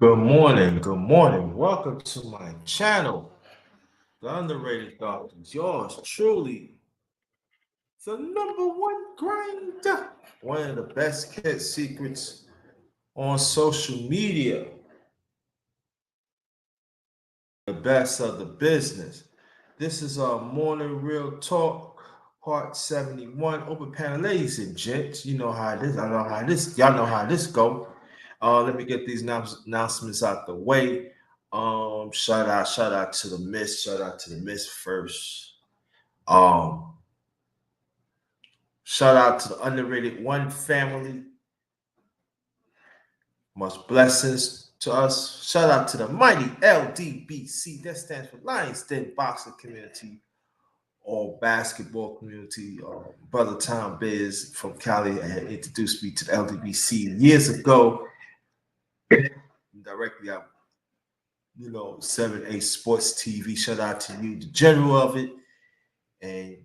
Good morning, good morning. Welcome to my channel, The Underrated Doctors. Yours truly, the #1 grinder. One of the best kept secrets on social media. The best of the business. This is our morning real talk, part 71. Open panel, ladies and gents. You know how it is. I know how this. Y'all know how this go. Let me get these announcements out the way. Shout out to the Miss. Shout out to the Miss first. Um, Shout out to the underrated one family. Much blessings to us. Shout out to the mighty LDBC. That stands for Lions Den Boxing Community or Basketball Community. Brother Tom Biz from Cali had introduced me to the LDBC years ago. Directly out, 7A Sports TV. Shout out to you, the general of it. And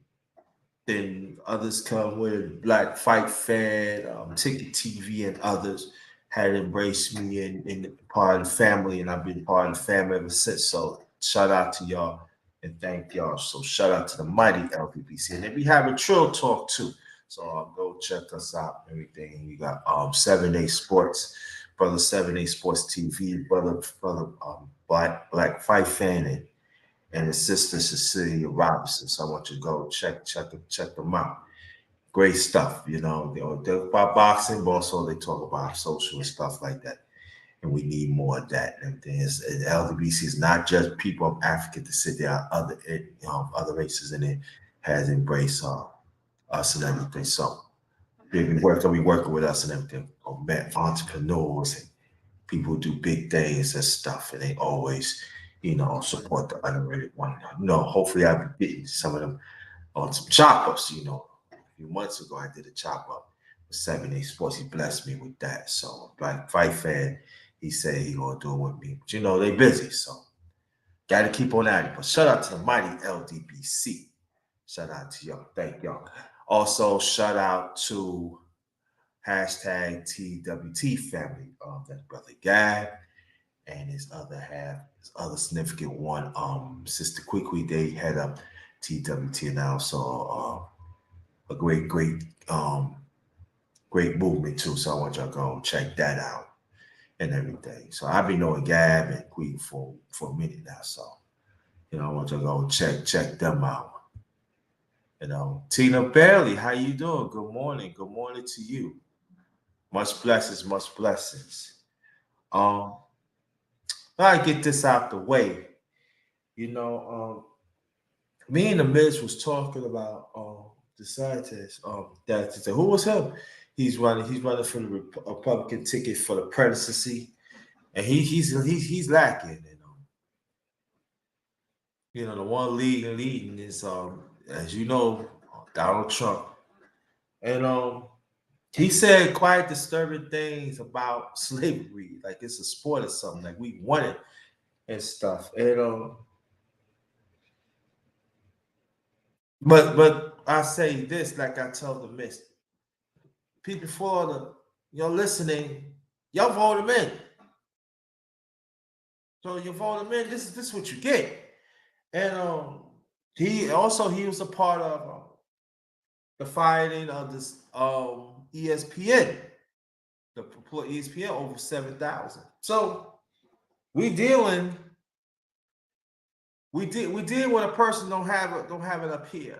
then others come with Black Fight Fan, Ticket TV, and others had embraced me in part of the family, and I've been part of the family ever since. So shout out to y'all and thank y'all. So shout out to the mighty LPBC. And then we have a Trill Talk too. So go check us out. Everything we got 7A Sports, brother 7A Sports TV, brother Black Fight Fan, and his sister Cecilia Robinson. So I want you to go check them out. Great stuff, They talk about boxing, but also they talk about social and stuff like that. And we need more of that. And the LDBC is not just people of Africa to sit there. Other races in it has embraced us and everything. So we working with us and everything. Met entrepreneurs and people who do big things and stuff, and they always, support the underrated one. Hopefully I'll be getting some of them on some chop ups. A few months ago I did a chop up with 7A Sports. He blessed me with that. So Black Fight Fan, he said he gonna do it with me. But they busy, so gotta keep on at it. But shout out to the mighty LDBC. Shout out to y'all. Thank y'all. Also, shout out to hashtag TWT family. That's Brother Gab and his other half, his other significant one, Sister Quickly. They head up TWT now. So a great movement too. So I want y'all to go check that out and everything. So I've been knowing Gab and Queen for a minute now. So I want y'all to go check them out. Tina Bailey, how you doing? Good morning. Good morning to you. Much blessings, much blessings. I get this out the way. Me and the Miz was talking about the scientist. That who was him? He's running for the Republican ticket for the presidency, and he's lacking. The one leading is as you know, Donald Trump, and he said quite disturbing things about slavery, like it's a sport or something, like we won it and stuff. And but I say this, like I told the Miss people in Florida, you're listening, y'all vote him in. So you vote him in. This is what you get. And he was a part of the fighting of this ESPN, the ESPN over 7,000. So we dealing we deal when a person don't have it up here.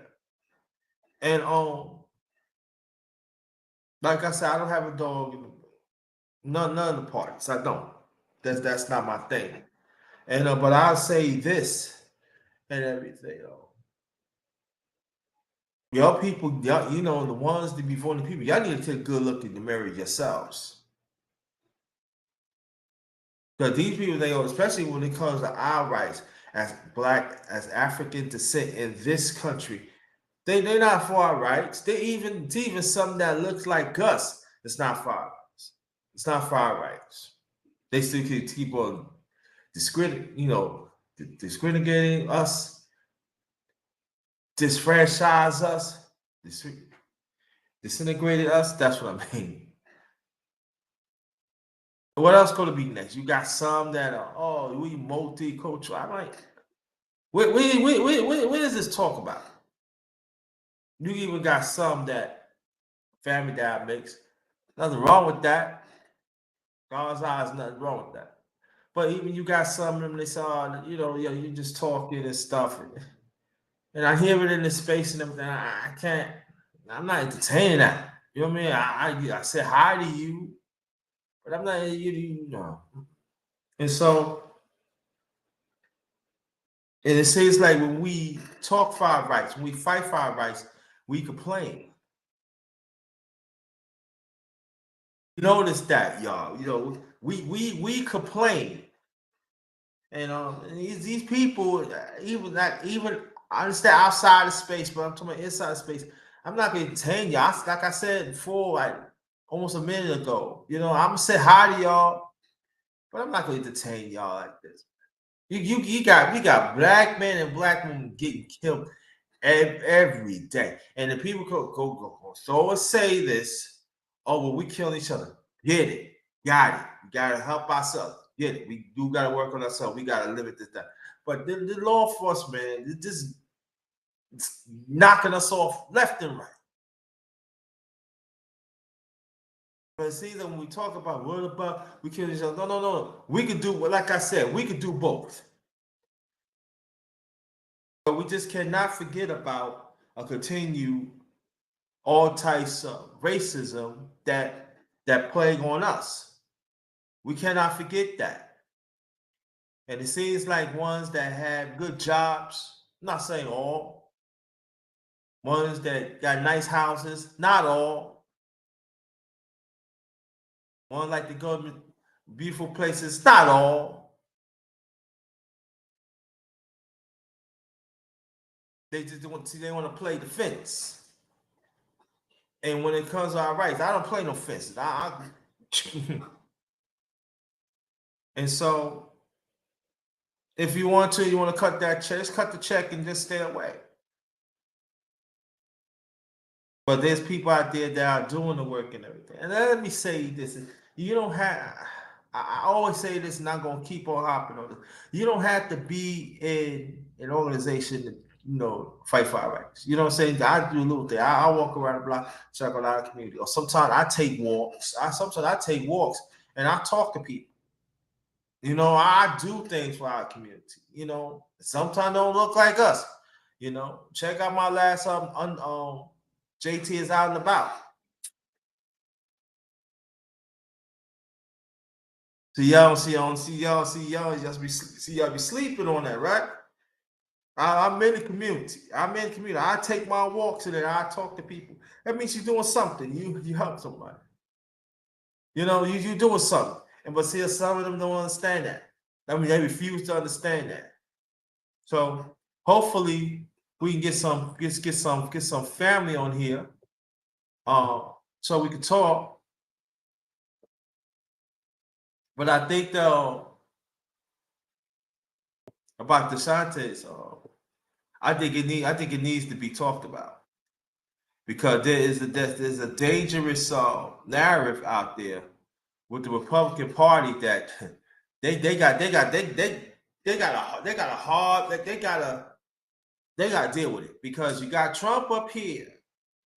And like I said, I don't have a dog None of the parties. I don't. That's not my thing. And but I'll say this and everything. Y'all people, y'all, the ones that be voting people, y'all need to take a good look in the mirror yourselves. Because these people, especially when it comes to our rights as black, as African descent in this country, they're not for our rights. It's even something that looks like us. It's not for our rights. It's not for our rights. They still keep on discriminating us, disfranchise us, disintegrated us. That's what I mean. What else going to be next? You got some that are, we multicultural. I'm like, what is this talk about? You even got some that family that makes. Nothing wrong with that. God's eyes, nothing wrong with that. But even you got some of them, they say, you just talking and stuff. And I hear it in the space and everything. I can't, I'm not entertaining that. You know what I mean? I said hi to you, but I'm not, you know. And so, and it seems like when we talk for our rights, when we fight for our rights, we complain. You notice that, y'all. We complain, and these people, even I understand outside of space, but I'm talking about inside of space. I'm not gonna entertain y'all. Like I said before, like almost a minute ago. I'm gonna say hi to y'all, but I'm not gonna entertain y'all like this. We got black men and black women getting killed every day, and the people go. So let's say this. Oh, well, we kill each other. Get it? Got it. We gotta help ourselves. Get it? We do gotta work on ourselves. We gotta limit this that. But the law enforcement is just knocking us off left and right. But see that when we talk about what about we kill each other? No. We could do, like I said, we could do both. But we just cannot forget about or continue all types of racism that plague on us. We cannot forget that. And it seems like ones that have good jobs, I'm not saying all, ones that got nice houses, not all. One like to go to beautiful places, not all. They just want to play the fence. And when it comes to our rights, I don't play no fences. And so, if you want to cut that check, just cut the check and just stay away. But there's people out there that are doing the work and everything. And let me say this: you don't have. I always say this, and I'm gonna keep on hopping on this. You don't have to be in an organization to, fight for our rights. You know what I'm saying? I do a little thing. I walk around the block, check on our community, or sometimes I take walks. Sometimes I take walks and I talk to people. I do things for our community. Sometimes don't look like us. Check out my last JT is out and about. See y'all just be sleeping on that, right? I'm in the community. I take my walks and I talk to people. That means you're doing something. You help somebody. You doing something. But see, some of them don't understand that. I mean, they refuse to understand that. So hopefully we can get some family on here, so we can talk. But I think though about DeSantis, I think it needs to be talked about because there's a dangerous narrative out there with the Republican Party that they got to deal with it because you got Trump up here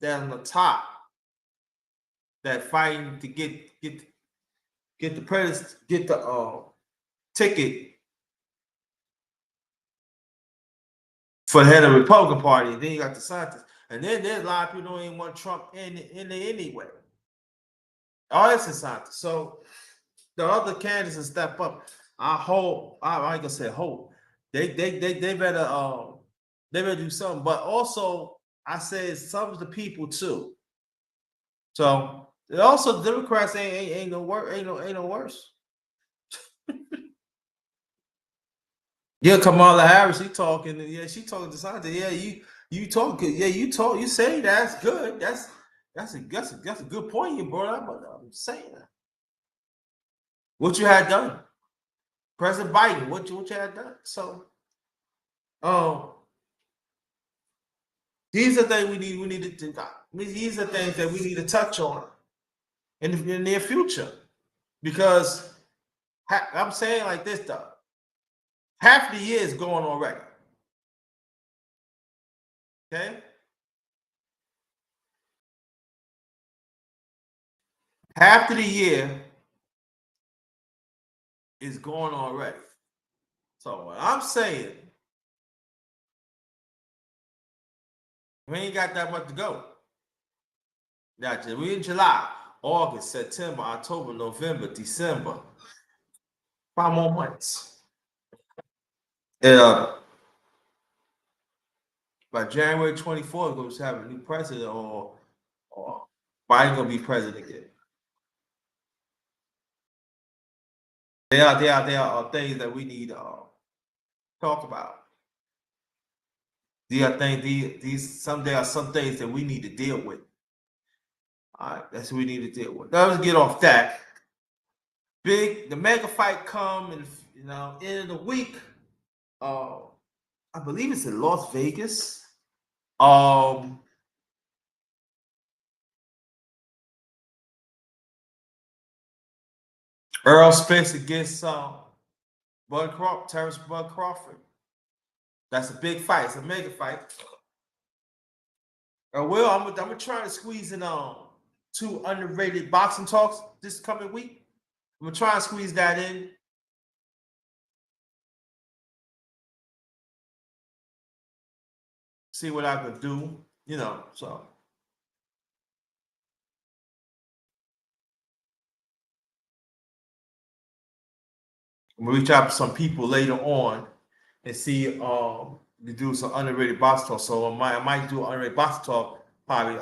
that on the top that fighting to get the president, get the ticket for the head of the Republican Party. And then you got the scientists, and then there's a lot of people don't even want Trump in there anyway. All that's a scientist. So the other candidates step up. I hope. I ain't gonna say hope. They better they better do something. But also, I say some of the people too. So also, Democrats ain't no worse. Ain't no worse. Yeah, Kamala Harris, she talking. Yeah, she talking to Santa. Yeah, you talking. Yeah, you talk. You say that's good. That's a good point you brought up. But I'm saying that. What you had done, President Biden. What you had done. So, um, these are things we need to think. These are things that we need to touch on in the near future because I'm saying like this though. Half the year is going already. Okay, half of the year is going already. So what I'm saying, we ain't got that much to go. Gotcha. We in July, August, September, October, November, December. 5 more months. Yeah. By January 24th, we're going to have a new president, or Biden gonna be president again. There are things that we need to talk about. There are things there are some things that we need to deal with. All right, that's what we need to deal with. Now let's get off that. The mega fight come and end of the week. Uh, I believe it's in Las Vegas. Um, Earl Spence against Terrence Bud Crawford. That's a big fight. It's a mega fight. I'm gonna try to squeeze in two underrated boxing talks this coming week. I'm gonna try and squeeze that in. See what I can do. So I'm gonna reach out to some people later on and see to do some underrated boxing talk. So I might do an underrated boxing talk probably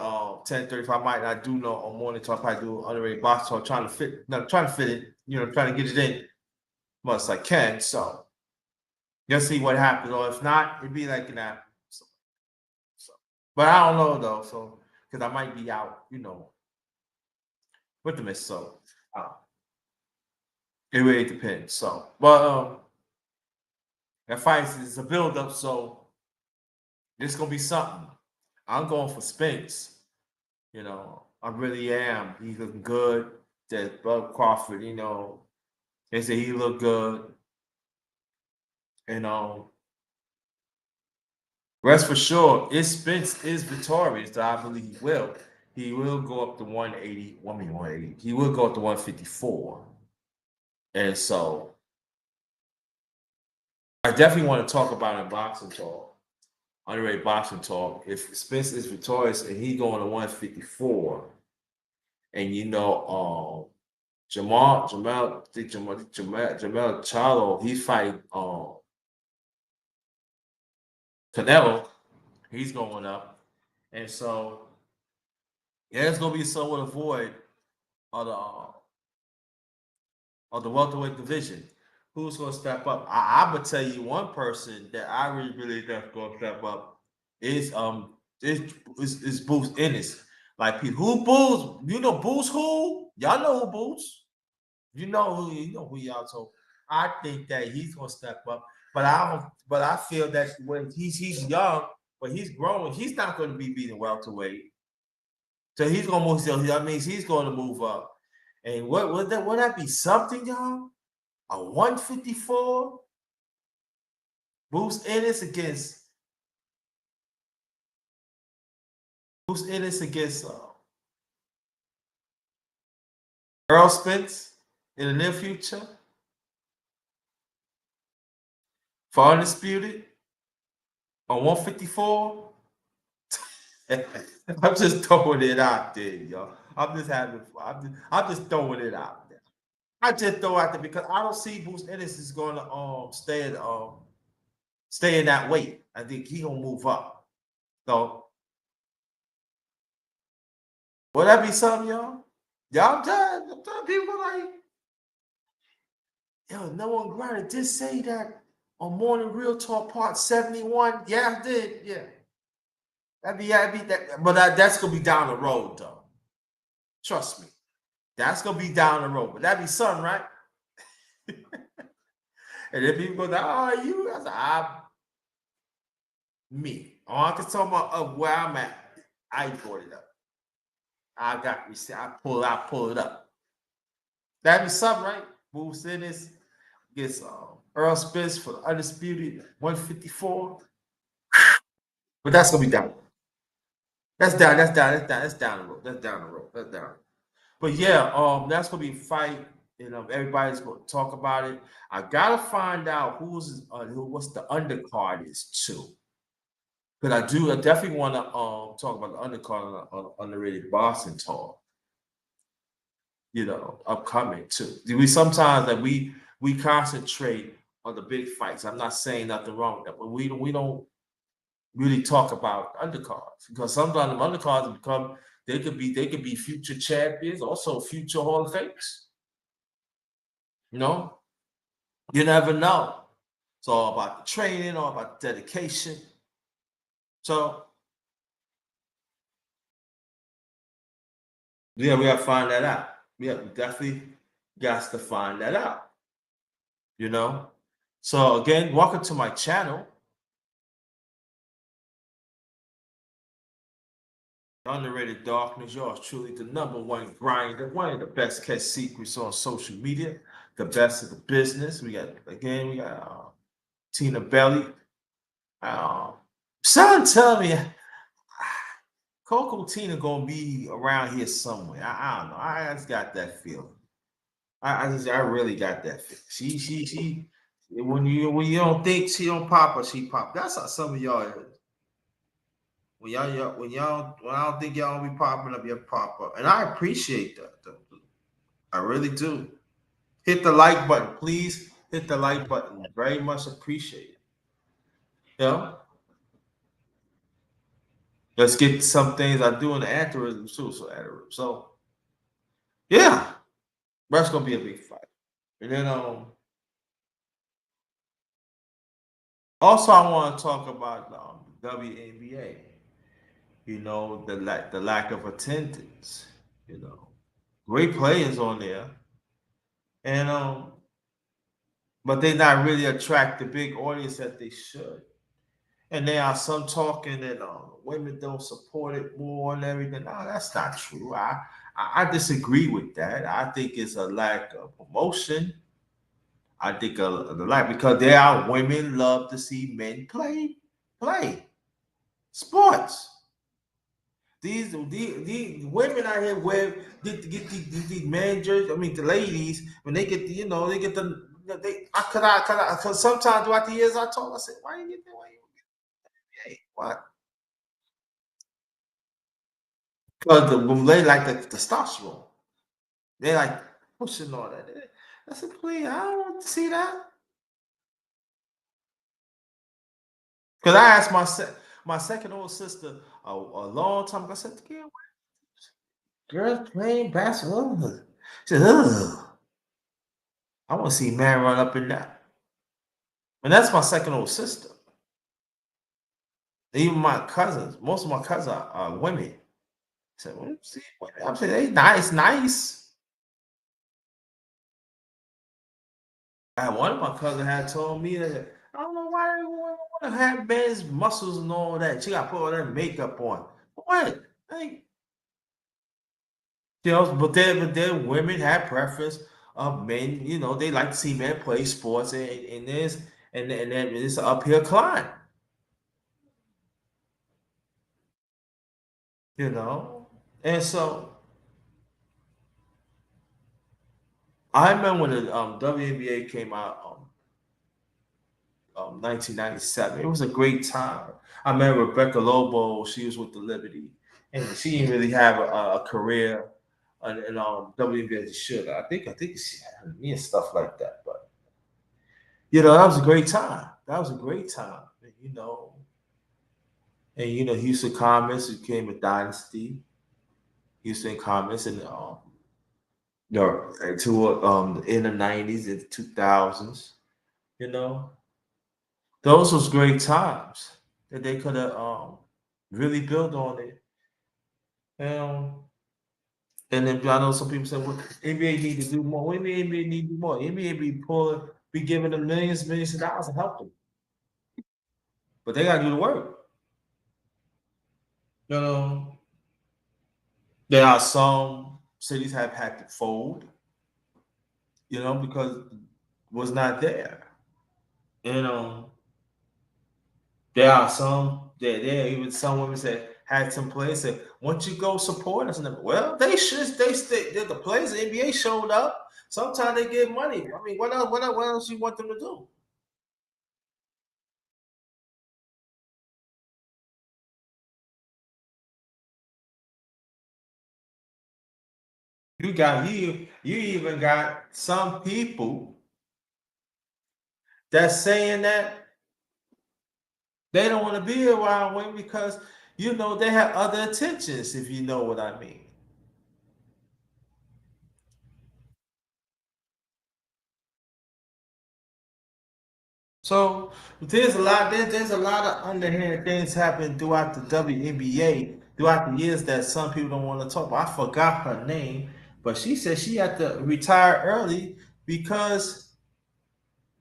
10:35. I might not do no on morning talk. Probably do underrated boxing talk. Trying to fit it. Trying to get it in much as I can. So just see what happens. Or if not, it'd be like that. So, but I don't know though. So because I might be out, with the miss. So it really depends. So, but that fight is a build up. So it's gonna be something. I'm going for Spence. I really am. He's looking good. That Bud Crawford, they say he looked good. And rest for sure, if Spence is victorious, I believe he will. He will go up to 180. 180. He will go up to 154. And so I definitely want to talk about in boxing talk, underrated boxing talk. If Spence is victorious and he going to 154, and Jamal Charlo, he's fighting Canelo, he's going up. And so yeah, it's gonna be somewhat a void of the welterweight division. Who's gonna step up? I'm gonna tell you one person that I really think gonna step up is is Boots Ennis. Like who Boots? Boots who? Y'all know who Boots. You know who y'all told. I think that he's gonna step up, but I don't. But I feel that when he's young, but he's growing, he's not going to be beating welterweight. So he's gonna move. So that means he's going to move up. And what would that be something, y'all? A 154 Boost Ennis against Earl Spence in the near future for undisputed on 154. I'm just throwing it out there, y'all. I'm just throwing it out there. I just throw out there because I don't see Bruce Ennis is going to stay in that weight. I think he gonna move up. So will that be something, y'all? Y'all I'm telling people like, yo, no one granted did say that on Morning Real Talk Part 71. Yeah, I did. Yeah. That'd be that, but that's gonna be down the road though. Trust me. That's gonna be down the road. But that'd be something, right? And then people go, oh, you I said, me. All I can talk about of where I'm at. I brought it up. I got receipt. I pull it up. That'd be something, right? Bruce Ennis gets Earl Spence for the undisputed 154. But that's gonna be down. That's down the road. That's down the road. That's down. But yeah, that's gonna be a fight. You know, everybody's gonna talk about it. I gotta find out what's the undercard is too. Because I definitely want to talk about the undercard on underrated Boston talk. You know, upcoming too. We sometimes that we concentrate on the big fights. I'm not saying nothing wrong with that, but we don't really talk about undercards because sometimes the undercards become they could be future champions, also future Hall of Famers. You know, you never know. It's all about the training, all about the dedication. So yeah, we gotta find that out. We definitely got to find that out. You know. So again, welcome to my channel. Underrated Darkness, yours truly, the number one grinder, one of the best kept secrets on social media, the best of the business. We got Tina Belly. Uh, Son tell me Coco Tina gonna be around here somewhere. I don't know. I just got that feeling. I really got that feeling. She when you don't think she don't pop her, she pop. That's how some of y'all when I don't think y'all be popping up, you pop up, and I appreciate that. Though. I really do. Hit the like button, please. Hit the like button. Very much appreciate it. Yeah. Let's get some things I do in the altruism too. So yeah, that's gonna be a big fight. And then also I want to talk about WNBA. You know the lack of attendance. You know, great players on there, and but they not really attract the big audience that they should. And there are some talking that women don't support it more and everything. No, that's not true. I disagree with that. I think it's a lack of promotion. I think the lack because there are women love to see men play sports. These women out here where get these managers. I mean, the ladies when they get they get they. Cause sometimes throughout the years I told I said why you get that way? Hey, what? Because the they like the testosterone. They like pushing all that. I said, please, I don't want to see that. Because I asked my second old sister a long time ago. I said, girls playing basketball. She said, ugh. I want to see man run up in that. And that's my second old sister. Even my cousins, most of my cousins are women. I said, well, see, I'm saying they nice. One of my cousins had told me that I don't know why they want to have men's muscles and all that. She got to put all that makeup on. What? Like, but then women have preference of men. You know, they like to see men play sports, and then it's an uphill climb. You know, and so I remember when the WNBA came out, 1997. It was a great time. I remember Rebecca Lobo. She was with the Liberty, and she didn't really have a career. and WNBA as it should. I think she had me and stuff like that. But that was a great time. That was a great time. And Houston Comets became a dynasty. Houston Comets and to in the '90s and 2000s. You know, those was great times that they could have really built on it. Um, and then I know some people say, "Well, NBA need to do more." What do you mean NBA need to do more? NBA be giving them millions of dollars to help them, but they got to do the work. You know, there are some cities have had to fold. Because was not there. You know, there are some there even some women said had some players said, "Once you go support us," and well, they should the players in the NBA showed up. Sometimes they get money. I mean, what else you want them to do? You even got some people that's saying that they don't want to be around women because they have other intentions, if you know what I mean. So there's a lot of underhand things happening throughout the WNBA throughout the years that some people don't want to talk about. I forgot her name, but she said she had to retire early because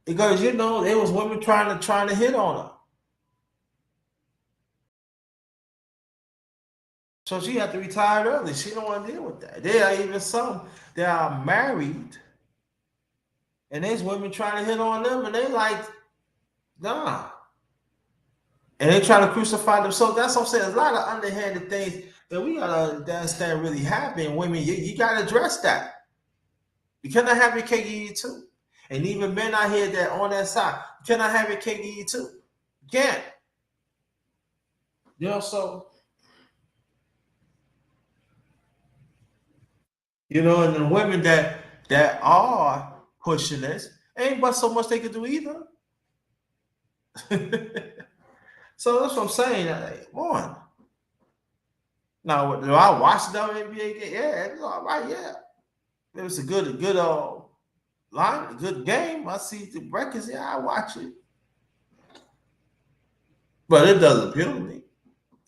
there was women trying to hit on her. So she had to retire early. She don't want to deal with that. There are even some that are married and there's women trying to hit on them and they like, nah. And they try to crucify them. So that's what I'm saying. There's a lot of underhanded things that we gotta understand really happen. Women, you gotta address that. You cannot have your cake and eat it too. And even men out here that on that side, you cannot have your cake and eat it too. You can't. So and the women that are pushing this ain't but so much they can do either. So that's what I'm saying. Come on. Now, do I watch the WNBA game? Yeah, it's all right. Yeah, it was a good line, a good game. I see the records. Yeah, I watch it, but it doesn't appeal to me.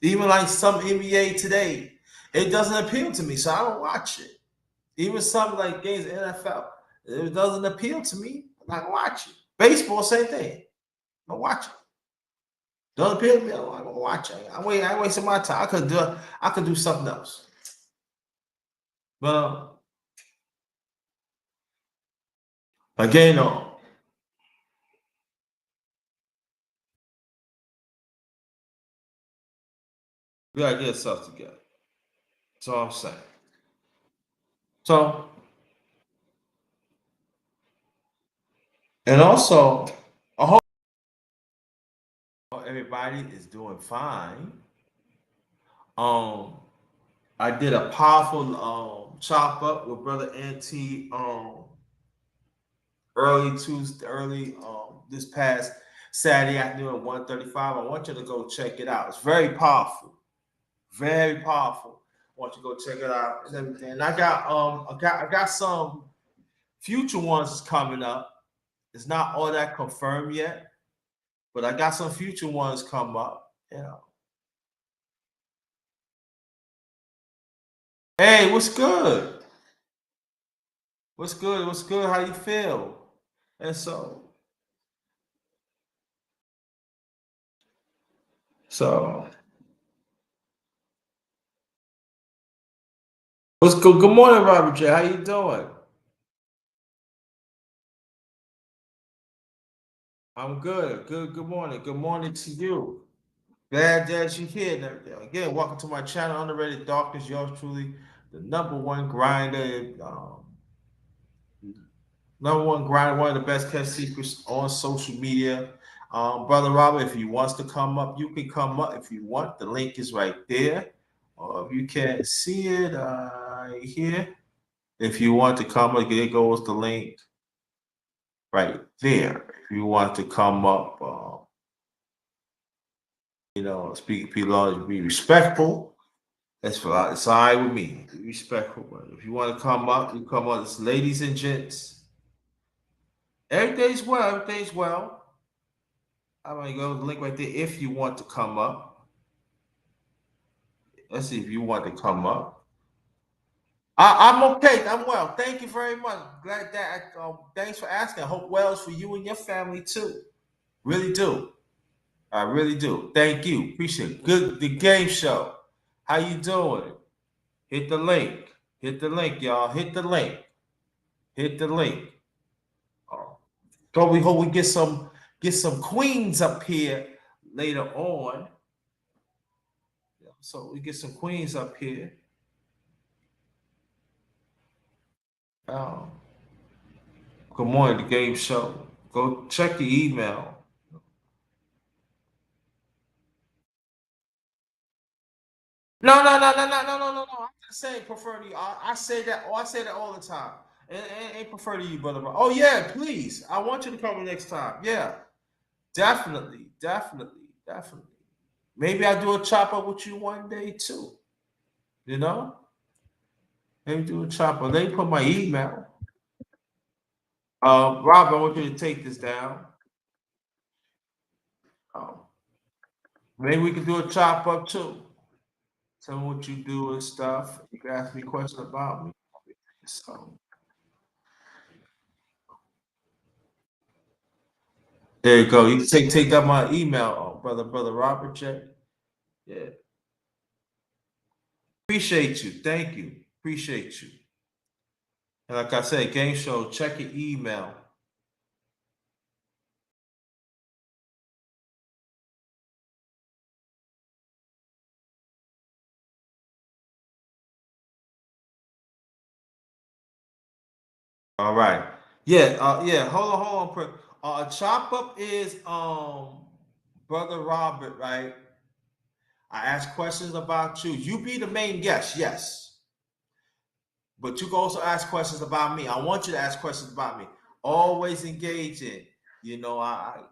Even like some NBA today, it doesn't appeal to me, so I don't watch it. Even some like games in NFL, it doesn't appeal to me. I'm not gonna watch it. Baseball, same thing. Don't watch it. Doesn't appeal to me. I'm not gonna watch it. I ain't wasting my time. I could do something else. But again, we gotta get ourselves together. That's all I'm saying. So, and also, I hope everybody is doing fine. Um, I did a powerful chop up with brother NT early this past Saturday afternoon at 1:35. I want you to go check it out. It's very powerful, very powerful. I want you to go check it out and everything. And I got some future ones coming up. It's not all that confirmed yet, but I got some future ones come up. Hey, what's good? What's good? What's good? How you feel? And so what's good? Good morning, Robert J. How you doing? I'm good. Good morning. Good morning to you. Glad that you're here and everything. Again, welcome to my channel, Underrated Darkness. Yours truly, the number one grinder, one of the best kept secrets on social media. Brother Robert, if he wants to come up, you can come up if you want. The link is right there. Or if you can't see it here, If you want to come, there goes the link right there. If you want to come up, speak people, be respectful. It's all right with me. Be respectful. But if you want to come up, you come up. It's ladies and gents. Everything's well. Everything's well. I'm gonna go to the link right there. If you want to come up, let's see if you want to come up. I'm okay. I'm well. Thank you very much. Glad that. Thanks for asking. I hope well's for you and your family too. Really do. I really do. Thank you. Appreciate it. Good. The game show. How you doing? Hit the link. Hit the link, y'all. Hit the link. Hit the link. So we hope we get some queens up here later on. So we get some queens up here. Um, Good morning, the game show. Go check your email. No. I'm just saying prefer to you. I say that. Oh, I say that all the time. And prefer to you, brother. Oh yeah, please. I want you to come next time. Yeah, definitely. Maybe I'll do a chop up with you one day too. You know, maybe do a chop up. Let me put my email. Rob, I want you to take this down. Um, Maybe we can do a chop up too. Tell me what you do and stuff. You can ask me questions about me. So there you go. You can take down my email, brother Robert J. Yeah. Appreciate you. Thank you. Appreciate you. And like I said, game show, check your email. All right. Yeah, yeah. Hold on. Chop up is brother Robert, right? I ask questions about you. You be the main guest, yes. But you can also ask questions about me. I want you to ask questions about me. Always engaging. I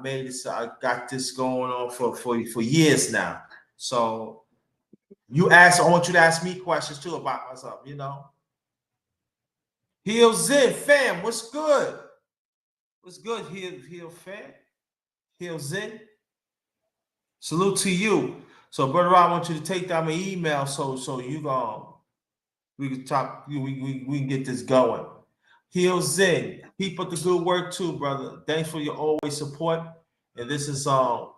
made this. I got this going on for years now. So you ask. I want you to ask me questions too about myself. Heels in fam. What's good? What's good? Heel fam. Heels in. Salute to you. So brother, I want you to take down my email so you we can talk. We can get this going. Heels in. Keep up the good work too, brother. Thanks for your always support. And this is brother,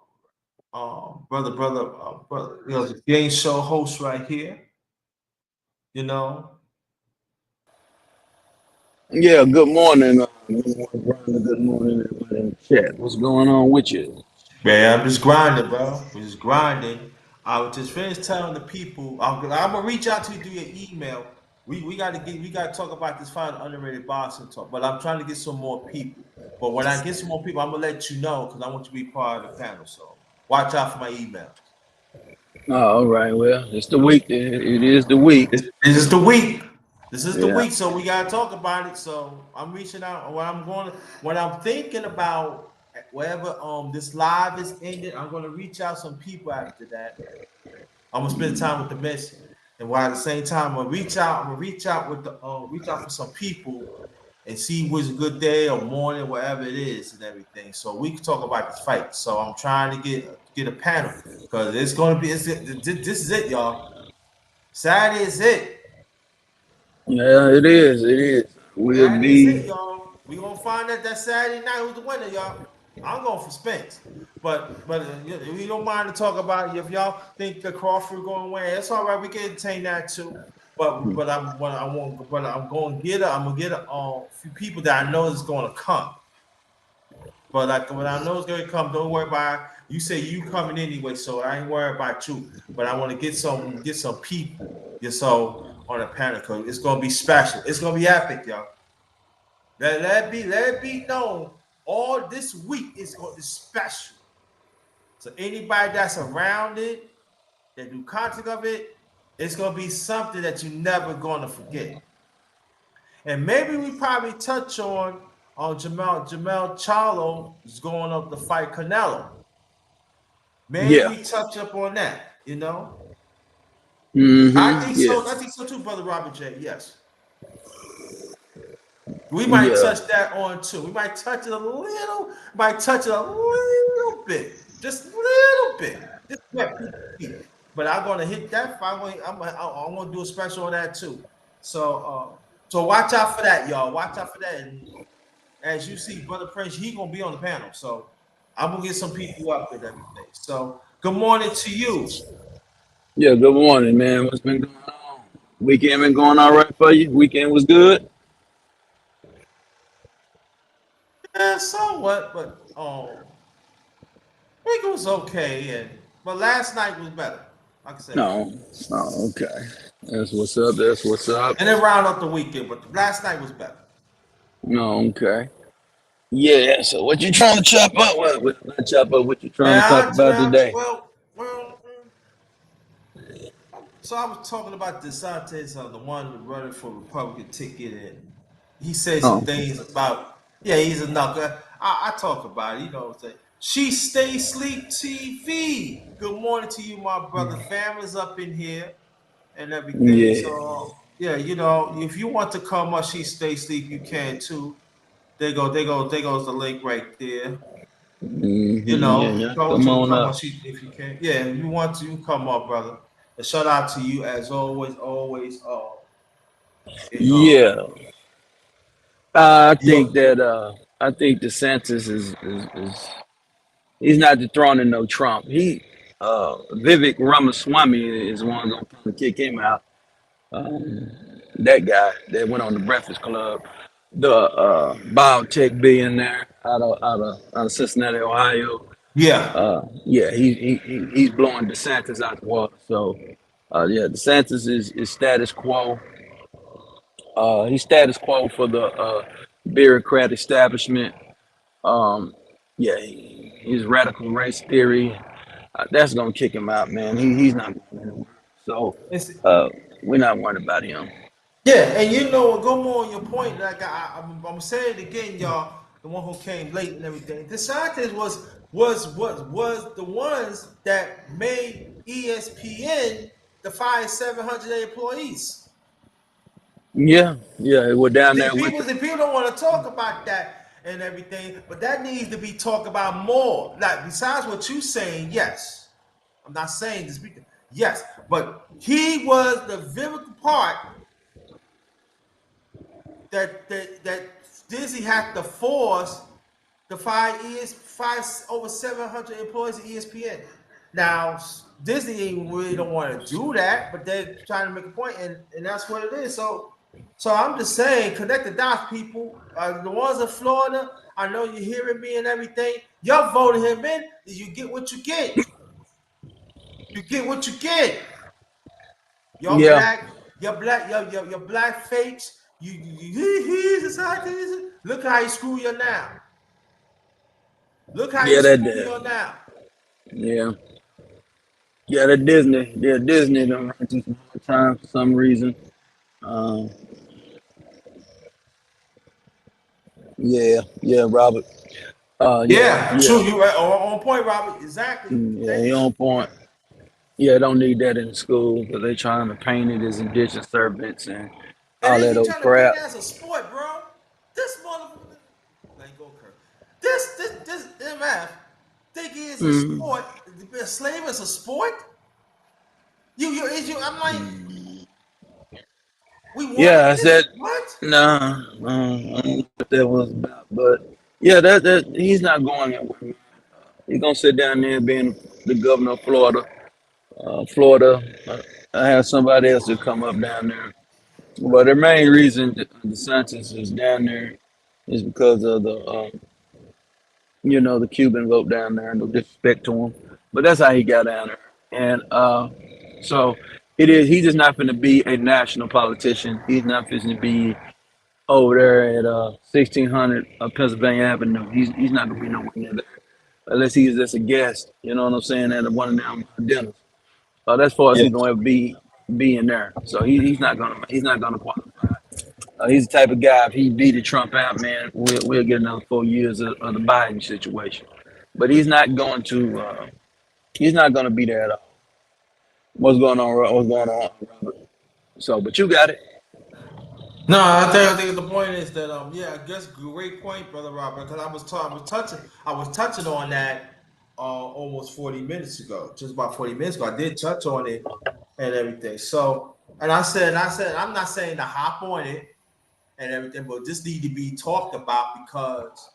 the game show host right here. You know, Yeah, good morning. Good morning, Brandon. Good morning, everybody in the chat. What's going on with you? man, I'm just grinding, bro. We're just grinding. I was just finished telling the people. I'm gonna reach out to you through your email. We gotta talk about this fine underrated boxing talk. But I'm trying to get some more people. But when I get some more people, I'm gonna let you know because I want you to be part of the panel. So watch out for my email. Oh, all right. Well, it's the week. It is the week. This is the week. This is the Yeah. week, so we gotta talk about it. So I'm reaching out. What I'm thinking about, wherever this live is ended, I'm gonna reach out some people after that. I'm gonna spend time with the Messi, and while at the same time, I'm gonna reach out for some people and see what's a good day or morning, whatever it is, and everything. So we can talk about this fight. So I'm trying to get a panel because it's gonna be. This is it, y'all. Saturday is it. Yeah, it is. It is. We'll Saturday is it, be. y'all. We gonna find out that Saturday night who's the winner, y'all. I'm going for Spence, but we don't mind to talk about it. If y'all think the Crawford going to win, it's all right. We can entertain that too. I'm going to get a few people that I know is going to come. But like when I know it's going to come, don't worry about it. You say you coming anyway, so I ain't worried about you. But I want to get some people, so on the panel because it's going to be special. It's going to be epic, y'all. Let it be known. All this week is going to be special. So anybody that's around it, that do content of it, it's gonna be something that you're never gonna forget. and maybe we probably touch on Jamel Charlo is going up to fight Canelo. Maybe Yeah. we touch up on that. I Mm-hmm. think Yeah. so. I think so too, brother Robert J. Yes, we might Yeah. touch that on too. We might touch it a little. Might touch it a little bit, just a little bit, just wet people's feet. But I'm gonna hit that. I'm gonna do a special on that too. So watch out for that, y'all. Watch out for that. And as you see, brother Prince, he gonna be on the panel. So I'm gonna get some people up and everything. So good morning to you. Yeah. Good morning, man. What's been going on? Weekend been going all right for you? Weekend was good? Yeah, somewhat, but I think it was okay. But last night was better. I can say that. No. Oh, okay. That's what's up. That's what's up. And then round up the weekend, but last night was better. No, okay. Yeah, so what you trying to chop up? Not chop up, what you trying to talk Man, about today? so I was talking about DeSantis, the one running for Republican ticket, and he said some Oh, things about, yeah, he's a knuckle. I talk about it, say, she stay sleep TV. Good morning to you, my brother. Family's up in here and everything. yeah. So yeah, if you want to come up, she stay sleep, you can too. There goes the link right there. Yeah, yeah. Come You can on come up up. if you can. Yeah, if you want to, you can come up, brother. A shout out to you as always, always. It, Yeah. I think yo, that I think DeSantis is he's not dethroning no Trump. Vivek Ramaswamy is one gonna probably kick him out. Um, that guy that went on the Breakfast Club, the biotech billionaire out of Cincinnati, Ohio. yeah, Yeah, he's blowing DeSantis out the water. So, yeah, DeSantis is status quo. He's status quo for the bureaucrat establishment. Um, yeah, his radical race theory. That's gonna kick him out, man. He's not going anywhere. So, it's uh, we're not worried about him. yeah, and go more on your point. Like I'm saying it again, y'all. The one who came late and everything. The scientists was the ones that made ESPN to fire 700 employees. Yeah, yeah, we're down there with The people don't want to talk about that and everything, but that needs to be talked about more. Like besides what you saying, yes, I'm not saying this. Yes, but he was the vital part that Disney had to force the five over 700 employees at ESPN. Now Disney really don't want to do that, but they're trying to make a point, and that's what it is. So I'm just saying, connect the dots, people. The ones in Florida, I know you're hearing me and everything. Y'all voted him in. You get what you get. You get what you get. Y'all yeah, black, your black fakes. He's a scientist. Look how he screw you now. Look how he yeah, that screw did. you now. Yeah, yeah, that Disney, yeah, Disney done run through some hard times for some reason. Um, yeah, yeah, Robert. Yeah, Yeah, yeah, true. You right on point, Robert. Exactly. yeah, Thank he you. on point. Yeah, don't need that in school because they trying to paint it as indentured servants and And all then that he old trying to paint crap. it as a sport, bro. This motherfucker. Let go, Kirk. This MF think he is a Mm. sport. To be a slave is a sport. I'm like, we wanted Yeah, I this. said, What? nah, I don't know what that was about, but yeah, that he's not going anywhere. He's gonna sit down there being the governor of Florida. Florida, I have somebody else to come up down there. But the main reason DeSantis is down there is because of the Cuban vote down there. No disrespect to him, but that's how he got down there. And so it is. He's just not going to be a national politician. He's not going to be over there at 1600 Pennsylvania Avenue. He's not going to be nowhere near there unless he's just a guest. You know what I'm saying? At one of them dinners. That's far as Yeah. he's going to be in there. So he's not gonna qualify. He's the type of guy. If he beat Trump out, man, we'll get another 4 years of the Biden situation. But he's not going to. He's not going to be there at all. What's going on? What's going on, Robert? So, but you got it. No, I think the point is that yeah, I guess great point, brother Robert. Because I was touching on that almost 40 minutes ago, just about 40 minutes ago. I did touch on it and everything. So, and I said, I'm not saying to hop on it and everything, but this need to be talked about because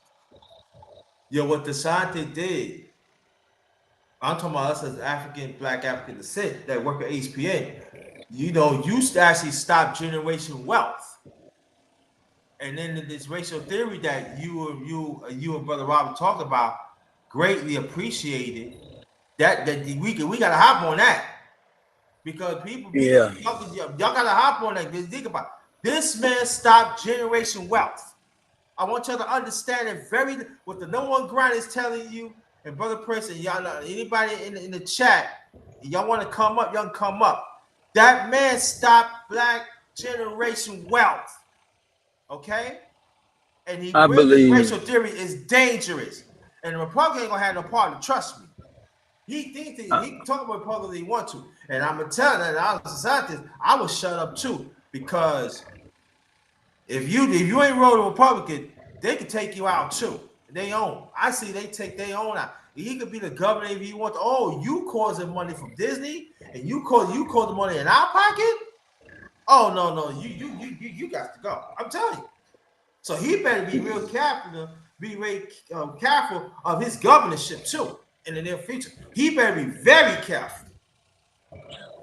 what the scientist did. I'm talking about us as Black African descent that work at HPA. Used to actually stop generation wealth. And then this racial theory that you and brother Robert talked about, greatly appreciated. That we gotta hop on that because people Yeah, y'all gotta hop on that. Think about it. This man stopped generation wealth. I want y'all to understand it what the no one grind is telling you, and brother Prince and y'all know anybody in the chat, y'all want to come up, y'all can come up. That man stopped black generation wealth. Okay? And he I his racial believe. theory is dangerous. And the Republican ain't gonna have no part to trust me. He thinks Uh, he can talk about Republicans he want to. And I'm gonna tell that I was a scientist, I was shut up too. Because if you ain't roll a Republican, they can take you out too. They own. I see they take their own out. He could be the governor if he wants. Oh, you causing money from Disney and you cause the money in our pocket? Oh no, you got to go. I'm telling you. So he better be real careful, be very careful of his governorship too in the near future. He better be very careful,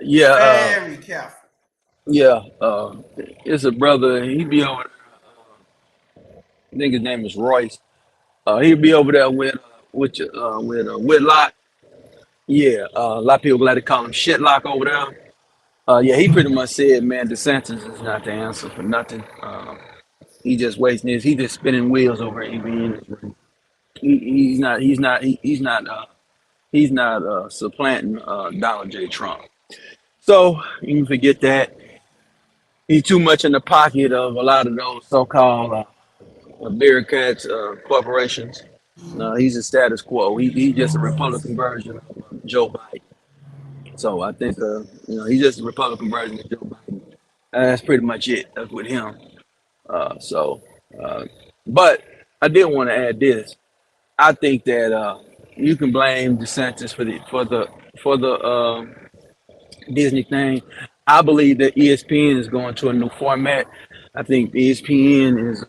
yeah, very careful. yeah. It's a brother. He be over. I think his name is Royce. He'll be over there with Whitlock. Yeah, a lot of people like to call him Shitlock over there. Yeah, he pretty much said, man, DeSantis is not the answer for nothing. He just wasting his. He just spinning wheels over ABN. He's not supplanting Donald J. Trump. So you can forget that. He's too much in the pocket of a lot of those so-called bureaucrats, corporations. No, he's a status quo. He's just a Republican version of Joe Biden. So I think he's just a Republican version of Joe Biden. That's pretty much it. That's with him. So, uh, but I did want to add this. I think that you can blame DeSantis for the Disney thing. I believe that ESPN is going to a new format. I think ESPN is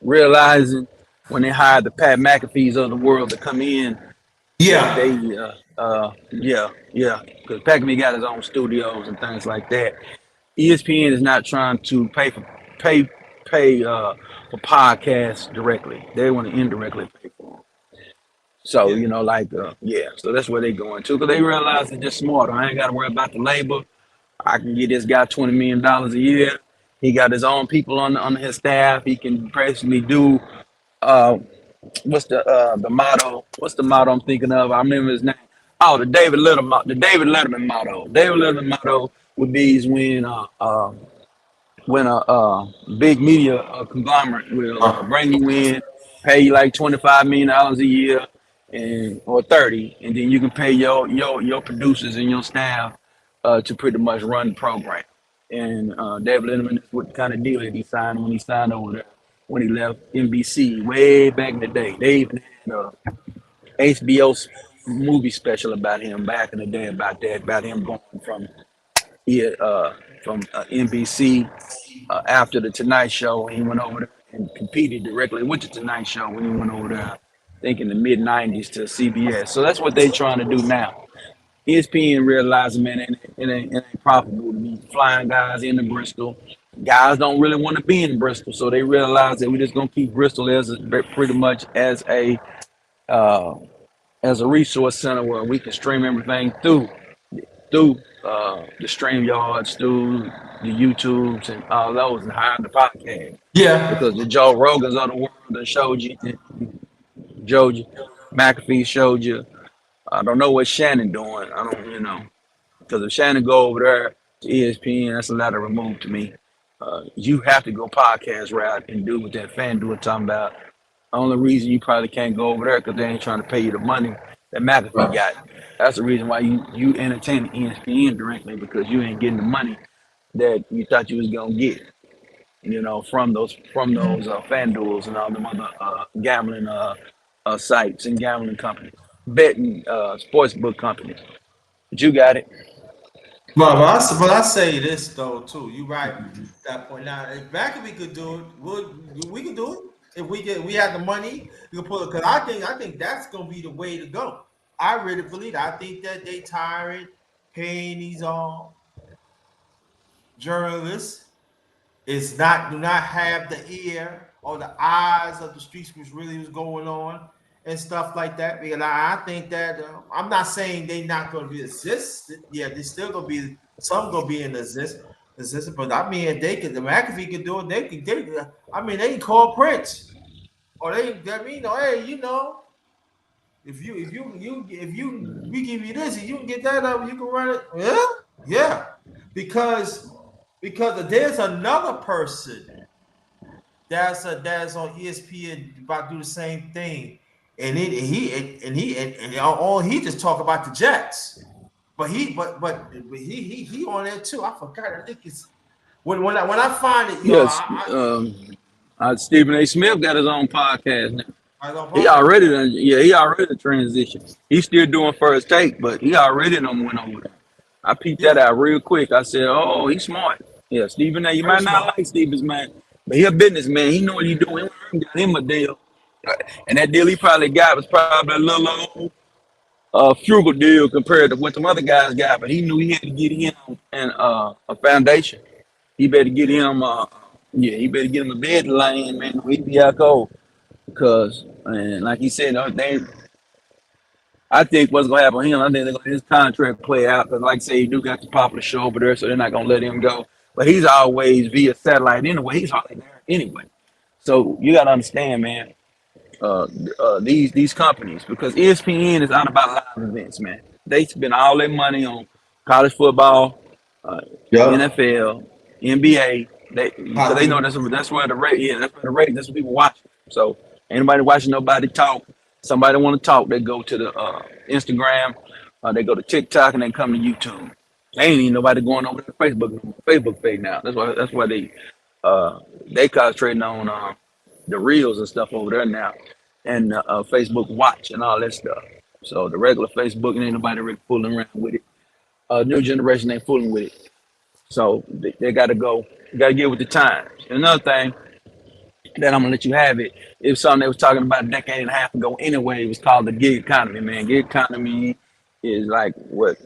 realizing when they hired the Pat McAfee's of the world to come in that Yeah, yeah, because Pat McAfee got his own studios and things like that. ESPN is not trying to pay for podcasts directly. They want to indirectly pay for them. So yeah, yeah. So that's where they going to because they realize they're just smarter. I ain't got to worry about the labor. I can get this guy $20 million a year. He got his own people on his staff. He can basically do uh, what's the motto? What's the motto I'm thinking of? I remember his name. Oh, the David Letterman motto. David Letterman motto would be is when a big media conglomerate will uh, bring you in, pay you like $25 million a year, and or 30, and then you can pay your producers and your staff to pretty much run the program. And David Letterman is what kind of deal that he signed when he signed over there when he left NBC way back in the day. They even had HBO movie special about him back in the day about him going yeah, from NBC after the Tonight Show. He went over there and competed directly with the Tonight Show when he went over there, I think in the mid '90s to CBS. So that's what they trying to do now. ESPN realizing, man, it ain't profitable to be flying guys into Bristol. Guys don't really want to be in Bristol, so they realize that we're just gonna keep Bristol pretty much uh, as a resource center where we can stream everything through the stream yards, through the YouTubes and all those, and hire the podcast. yeah, Because the Joe Rogans of the world that showed you, Joe McAfee showed you. I don't know what Shannon doing. I don't, because if Shannon go over there to ESPN, that's a lot of remove to me. You have to go podcast route and do what that FanDuel talking about. Only reason you probably can't go over there because they ain't trying to pay you the money that McAfee Right. got. That's the reason why you entertain ESPN directly because you ain't getting the money that you thought you was gonna get. From those FanDuels and all them other gambling sites and gambling companies, betting sports book companies. But you got it. But I say this though too. You right that point. Now, if McAfee could do it, we could do it. If we had the money, we could pull it. Because I think that's gonna be the way to go. I really believe that. I think that they tired paying these journalists is not do not have the ear or the eyes of the streets which really was going on and stuff like that. Because I think that I'm not saying they not going to be assisted. Yeah, they still going to be some going to be in assistant. But I mean, if they could, the McAfee could do it. They could. I mean, they can call Prince or they. I mean, hey, if you we give you this, and you can get that up, you can run it. Yeah, yeah, because there's another person that's on ESPN about to do the same thing, and all he just talk about the Jets, but he on there too. I forgot. I think it's when I find it, Yes, Stephen A. Smith got his own podcast now. I don't He podcast. already done, yeah, he already transitioned. He's still doing first take, but he already done went over there. I peeped that Yeah, out real quick. I said, "Oh, he's smart." Yeah, Stephen A. You very might not smart. like Stephen's man, but he a businessman. He know what he doing. He got him a deal, and that deal he probably got was probably a little old, frugal deal compared to what some other guys got. But he knew he had to get him and a foundation. He better get Yeah, him. He better get him a bed to lay in, man. He be out cold because, and like he said, they I think what's gonna happen with him, I think they're gonna let his contract play out because, like I say, he do got the popular show over there, so they're not gonna let him go. But he's always via satellite anyway. He's hardly there anyway. So you gotta understand, man. These companies because ESPN is not about live events, man. They spend all their money on college football, uh, yeah. NFL, NBA. They because they know Hockey. that's where the rate. Yeah, that's where the rate. That's what people watch. So anybody watching nobody talk, somebody want to talk, they go to the Instagram, they go to TikTok, and they come to YouTube. They ain't even nobody going over to Facebook page now. That's why they concentrating on the reels and stuff over there now, and Facebook Watch and all that stuff. So the regular Facebook ain't nobody really fooling around with it. New generation ain't fooling with it. So they got to go. You got to get with the times. And another thing that I'm gonna let you have it. It was something they was talking about a decade and a half ago. Anyway, it was called the gig economy. Man, gig economy is like what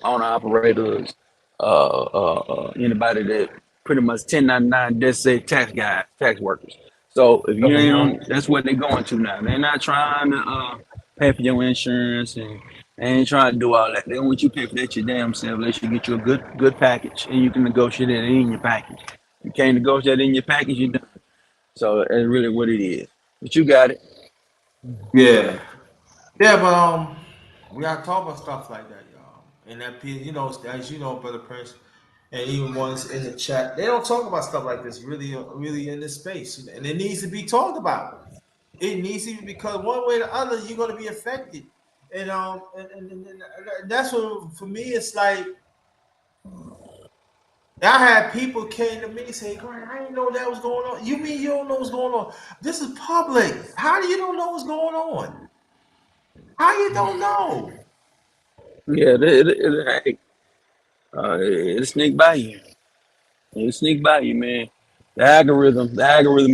owner operators, anybody that pretty much 1099 designated tax guys, tax workers. So if you ain't Uh-huh. on, that's what they're going to now. They're not trying to pay for your insurance and they ain't trying to do all that. They don't want you to pay for that your damn self. They should get you a good package and you can negotiate it in your package. You can't negotiate in your package, you done. So that's really what it is. But you got it. Yeah, yeah, but we gotta talk about stuff like that, y'all. And as you know, brother Prince, and even ones in the chat, they don't talk about stuff like this really in this space, and it needs to be talked about. It needs to be because one way or the other, you're gonna be affected, and that's what for me. It's like I had people came to me and say, "Grant, I didn't know that was going on." You mean you don't know what's going on? This is public. How do you don't know what's going on? How you don't know? Yeah, hey, it'll sneak by you. It'll sneak by you, man. The algorithm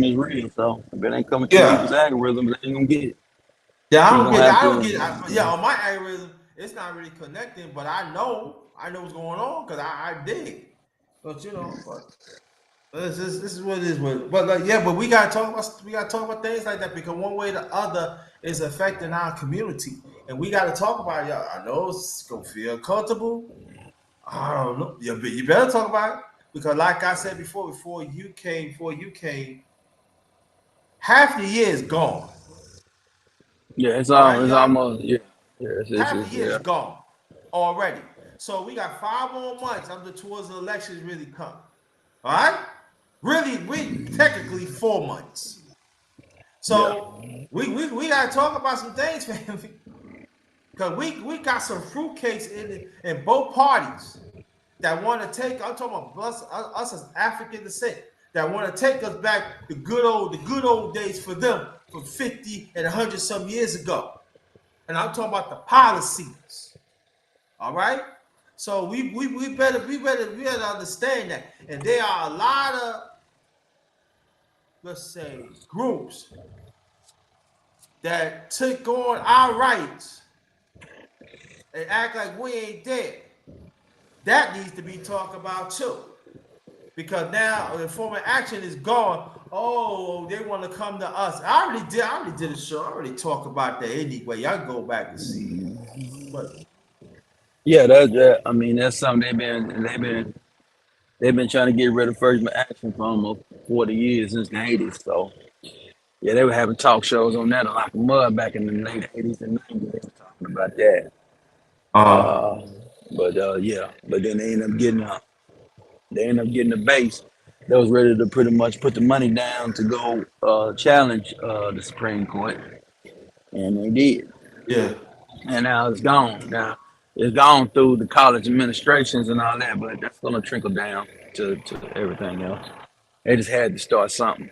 is real. So if it ain't coming to people's Yeah. algorithms, they ain't gonna get it. Yeah, You're gonna have I don't to. get. Yeah, on my algorithm, it's not really connecting, but I know what's going on because I dig. But this is what it is. But like, yeah, but we gotta talk about things like that because one way or the other is affecting our community, and we got to talk about it. Y'all. I know it's gonna feel comfortable. I don't know. You better talk about it because, like I said before you came, half the year is gone. Yeah, it's All all. right, It's y'all. almost. Yeah, yeah. Half the year is Yeah. gone already. So we got 5 more months under towards the elections really come. All right. Really, we technically 4 months. Yeah. So we gotta talk about some things, family. Because we got some fruitcakes in both parties that want to take. I'm talking about us as African descent that want to take us back the good old days for them from 50 and 100 some years ago. And I'm talking about the policies. All right. So we better understand that. And there are a lot of, let's say, groups that took on our rights and act like we ain't there. That needs to be talked about too. Because now the former action is gone. Oh, they want to come to us. I already did a show. I already talked about that anyway. Y'all go back and see it. But Yeah, that. I mean, that's something they've been trying to get rid of first action for almost 40 years since the 80s. So yeah, they were having talk shows on that a lot of mud back in the late 80s and 90s. They were talking about that. uh Uh, but yeah, but then they ended up getting the base that was ready to pretty much put the money down to go challenge the Supreme Court, and they did. yeah. And now it's gone. Now it's gone through the college administrations and all that, but that's going to trickle down to everything else. They just had to start something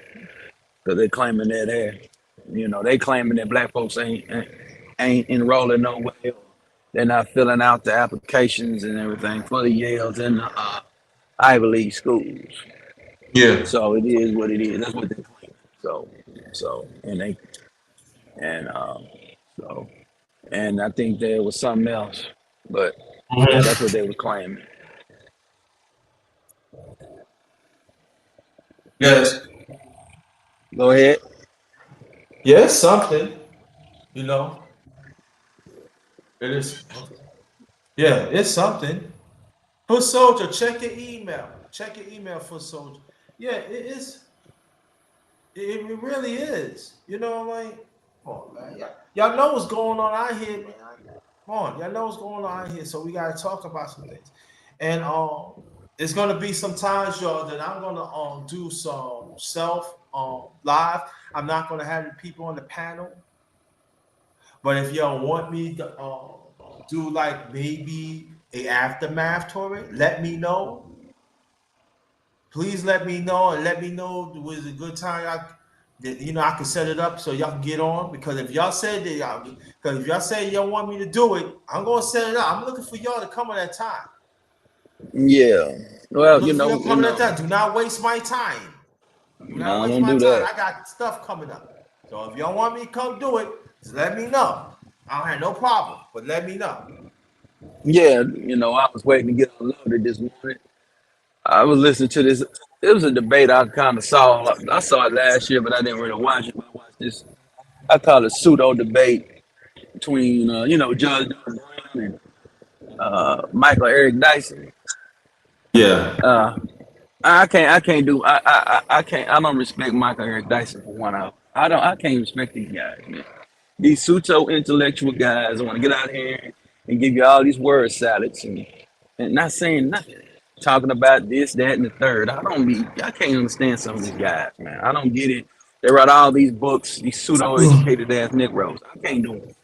because they're claiming that they claiming that black folks ain't enrolling no way. Or they're not filling out the applications and everything for the Yales and the Ivy League schools. Yeah. So it is what it is. That's what they claim. So and they and so and I think there was something else, but yeah, that's what Mhm. they was claiming. Yes. Go ahead. Yes, something. You know, it is. Okay. Yeah, it's something. Foot soldier, check your email. Check your email, foot soldier. Yeah, it is. It really is. You know, like, come on, man. Y'all know what's going on out here, man. Come on, y'all know what's going on out here. So we gotta talk about some things. And it's gonna be some times, y'all, that I'm gonna do some self live. I'm not gonna have the people on the panel, but if y'all want me to do like maybe a aftermath to it, let me know. Please let me know and let me know was a good time. I can set it up so y'all can get on. Because if y'all said that y'all, because if y'all say y'all want me to do it, I'm gonna set it up. I'm looking for y'all to come on that time. Yeah. I'm Well, looking for y'all coming at that. Do not waste my time. Do not no, waste don't my do time. that. I got stuff coming up. So if y'all want me to come do it, just let me know. I don't have no problem, but let me know. Yeah, I was waiting to get unloaded this morning. I was listening to this. It was a debate I kind of saw. I saw it last year, but I didn't really watch it. I watched this. I call it pseudo debate between Judge Brown and Michael Eric Dyson. Yeah. Uh, I don't respect Michael Eric Dyson for 1 hour. I can't respect these guys, man. These pseudo intellectual guys want to get out here and give you all these word salads and not saying nothing. Talking about this, that, and the third. I can't understand some of these guys, man. I don't get it. They write all these books, these pseudo educated ass Negroes. I can't do it.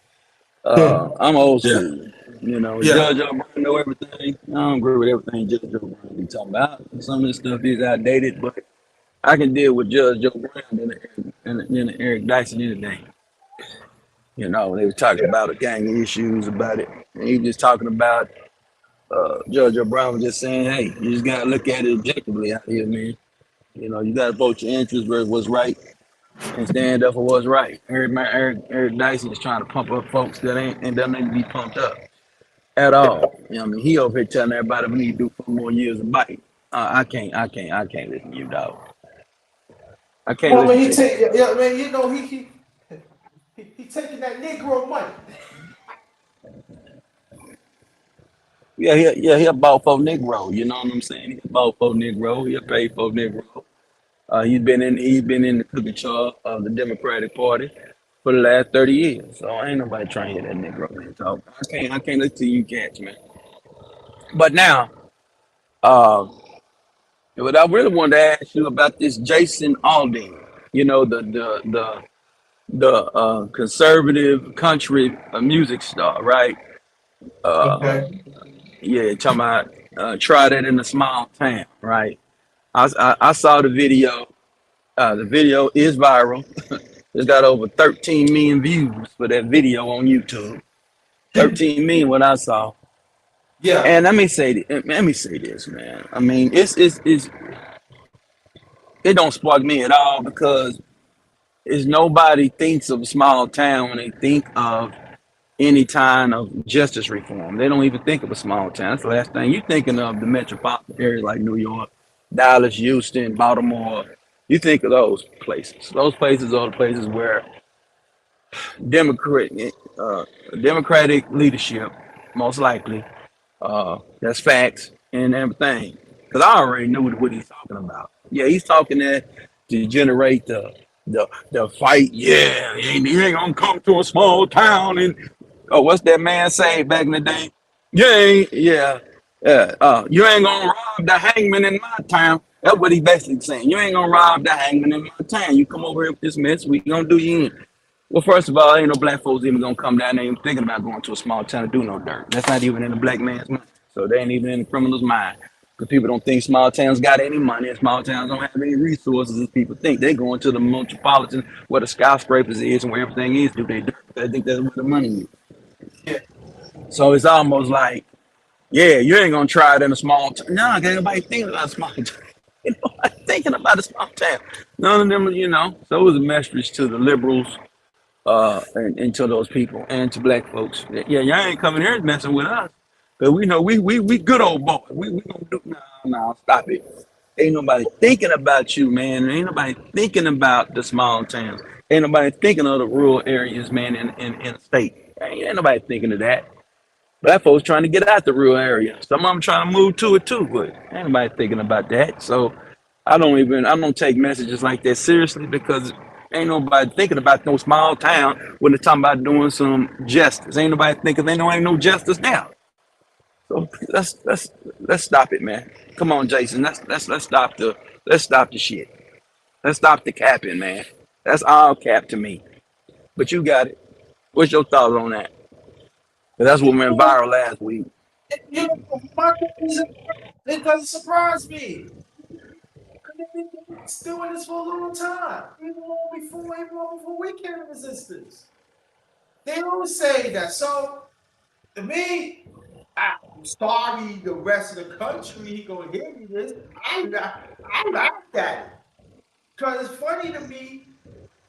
I'm old Yeah. school. Yeah. Judge O'Brien know everything. I don't agree with everything Judge O'Brien be talking about. Some of this stuff is outdated, but I can deal with Judge O'Brien and Eric Dyson any day. They were talking about a gang of issues about it. And he was just talking about Judge O'Brien was just saying, hey, you just gotta look at it objectively out here, man. You gotta vote your interest where what's right and stand up for what's right. Eric Dyson is trying to pump up folks that ain't and doesn't need to be pumped up at all. He over here telling everybody we need to do 4 more years of bite. I can't listen to you, dog. I can't Well, I listen mean, to you. yeah, man, he taking that Negro money. He a bought for Negro. You know what I'm saying? He a bought for Negro. He a paid for Negro. He's been in the cookie jar of the Democratic Party for the last 30 years. So ain't nobody trying to hear that Negro man talk. I can't listen to you cats, man. But now, uh, But I really wanted to ask you about this Jason Aldean. You know, the conservative country music star, right? Uh, Okay. yeah, talking about try that in a small town, right? I saw the video. The video is viral. It's got over 13 million views for that video on YouTube. 13 million what I saw. Yeah. And let me say this, man. I mean, it don't spark me at all because it's nobody thinks of a small town when they think of any kind of justice reform. They don't even think of a small town. That's the last thing you're thinking of the metropolitan areas like New York, Dallas, Houston, Baltimore. You think of those places. Those places are the places where Democrat, uh, Democratic leadership, most likely, that's facts and everything. Because I already knew what he's talking about. Yeah, he's talking that to generate the fight. Yeah, you ain't gonna come to a small town and oh, what's that man say back in the day? You ain't gonna rob the hangman in my town. That's what he basically saying. You ain't gonna rob the hangman in my town. You come over here with this mess, we gonna do you in. Well, first of all, ain't no black folks even gonna come down there even thinking about going to a small town to do no dirt. That's not even in the black man's mind. So they ain't even in the criminal's mind. Because people don't think small towns got any money and small towns don't have any resources as people think. They going to the metropolitan where the skyscrapers is and where everything is, do they dirt. They think that's where the money is. Yeah. So it's almost like, yeah, you ain't gonna try it in a small town. No, ain't nobody thinking about a small town. You know, thinking about a small town. None of them, So it was a message to the liberals and to those people and to black folks. Yeah, y'all ain't coming here and messing with us. But we know we good old boys. We gonna do no, stop it. Ain't nobody thinking about you, man. Ain't nobody thinking about the small towns. Ain't nobody thinking of the rural areas, man, in the state. Ain't nobody thinking of that. Black folks trying to get out the rural area. Some of them trying to move to it too, but ain't nobody thinking about that. So I don't take messages like that seriously because ain't nobody thinking about no small town when they're talking about doing some justice. Ain't nobody thinking ain't no justice now. So let's stop it, man. Come on, Jason. Let's stop the shit. Let's stop the capping, man. That's all cap to me. But you got it. What's your thoughts on that? 'Cause that's what went viral last week. You know, my it doesn't surprise me. They've been doing this for a long time, even long before we came in existence. They always say that. So to me, I'm sorry the rest of the country gonna hear me this. I like that. Because it's funny to me,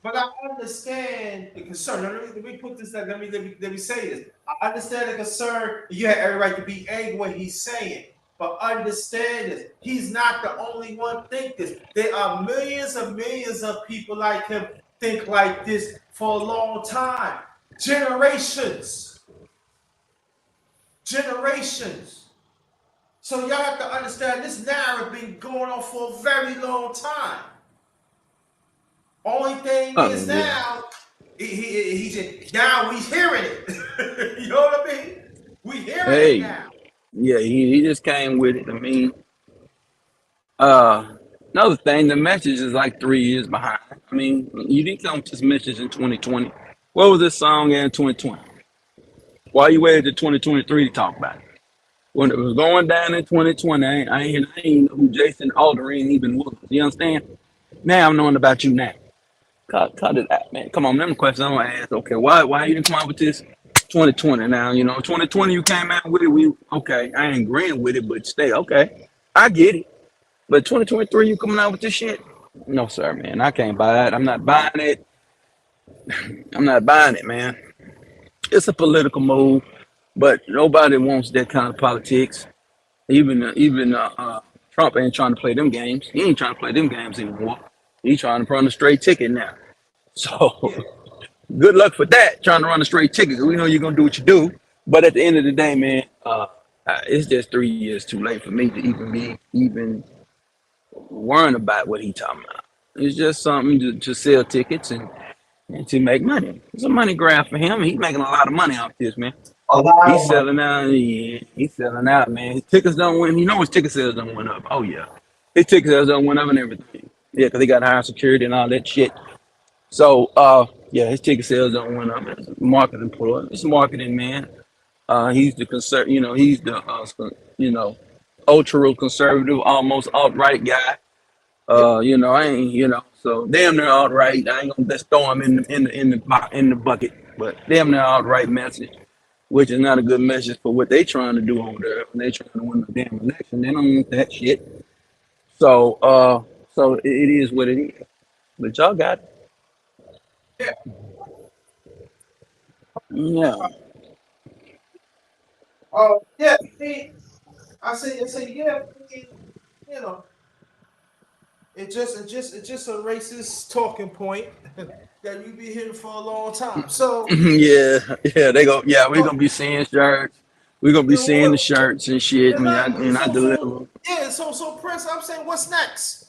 but I understand the concern. Now, let me put this. Let me say this. I understand the concern. You have every right to be angry what he's saying, but understand this. He's not the only one think this. There are millions and millions of people like him think like this for a long time, generations, generations. So y'all have to understand this narrative been going on for a very long time. Only thing Oh is yeah. now, now we hearing it. You know what I mean? We hearing it Hey, now. yeah, he just came with it. I mean, uh, another thing, the message is like 3 years behind. I mean, you didn't come to this message in 2020. What was this song in 2020? Why you waited to 2023 to talk about it? When it was going down in 2020, I ain't know who Jason Alderan even was. You understand? Now I'm knowing about you now. Cut it out, man. Come on, them questions I'm gonna ask. Okay, why you didn't come out with this 2020 now? 2020 you came out with it. We okay, I ain't agreeing with it, but stay okay. I get it. But 2023 you coming out with this shit? No, sir, man. I can't buy it. I'm not buying it. I'm not buying it, man. It's a political move, but nobody wants that kind of politics. Even Trump ain't trying to play them games. He ain't trying to play them games anymore. He's trying to run a straight ticket now. So Yeah, good luck for that, trying to run a straight ticket. We know you're gonna do what you do, but at the end of the day, man, it's just 3 years too late for me to even be even worrying about what he talking about. It's just something to sell tickets and to make money. It's a money grab for him. He's making a lot of money off this, man. a lot He's of money. selling out. Yeah, he's selling out, man. His tickets don't win. You know his ticket sales don't went up. Oh yeah. his ticket sales done went up and everything. Yeah, because they got higher security and all that shit. So yeah, his ticket sales done went up. It's a marketing ploy. It's marketing, man. He's the he's the ultra conservative, almost alt right guy. Yeah, I ain't, so damn near alt right. I ain't gonna just throw him in the bucket, but damn near alt right message, which is not a good message for what they trying to do over there. When they trying to win the damn election, they don't want that shit. So it is what it is. But y'all got it. yeah. Yeah. Oh, yeah. I say, yeah. You know, it's just a racist talking point that you be hearing for a long time. So, Yeah, yeah, we're so gonna be seeing shirts. We're gonna be you know seeing the what? shirts and shit. Exactly. I deliver. So Prince, I'm saying, what's next?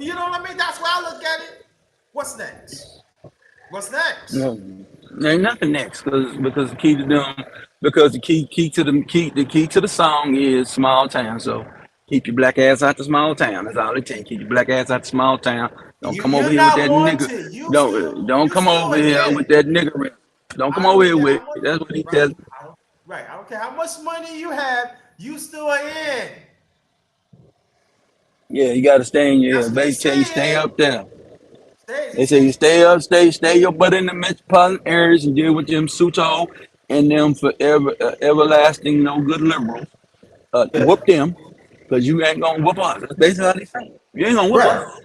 You know what I mean? That's why I look at it. What's next? What's next? No, ain't nothing next because the key to them because the key to the song is small town. So keep your black ass out the small town. That's all it takes. Keep your black ass out the small town. Don't come over You're here with not that nigga. wanted. Don't You come still over here here. with that nigga. Don't come I over don't here care with how much. it. That's what he Right. tells. Right. I don't care how much money you have. You still are in. Yeah, you gotta stay in your That's hill. what they They tell you stay saying. up there. They They say you say stay up, stay your butt in the metropolitan areas and deal with them Suto and them forever, everlasting, no good liberals. yeah. Whoop them, because you ain't gonna whoop us. That's basically how they say. You ain't gonna whoop Right. us.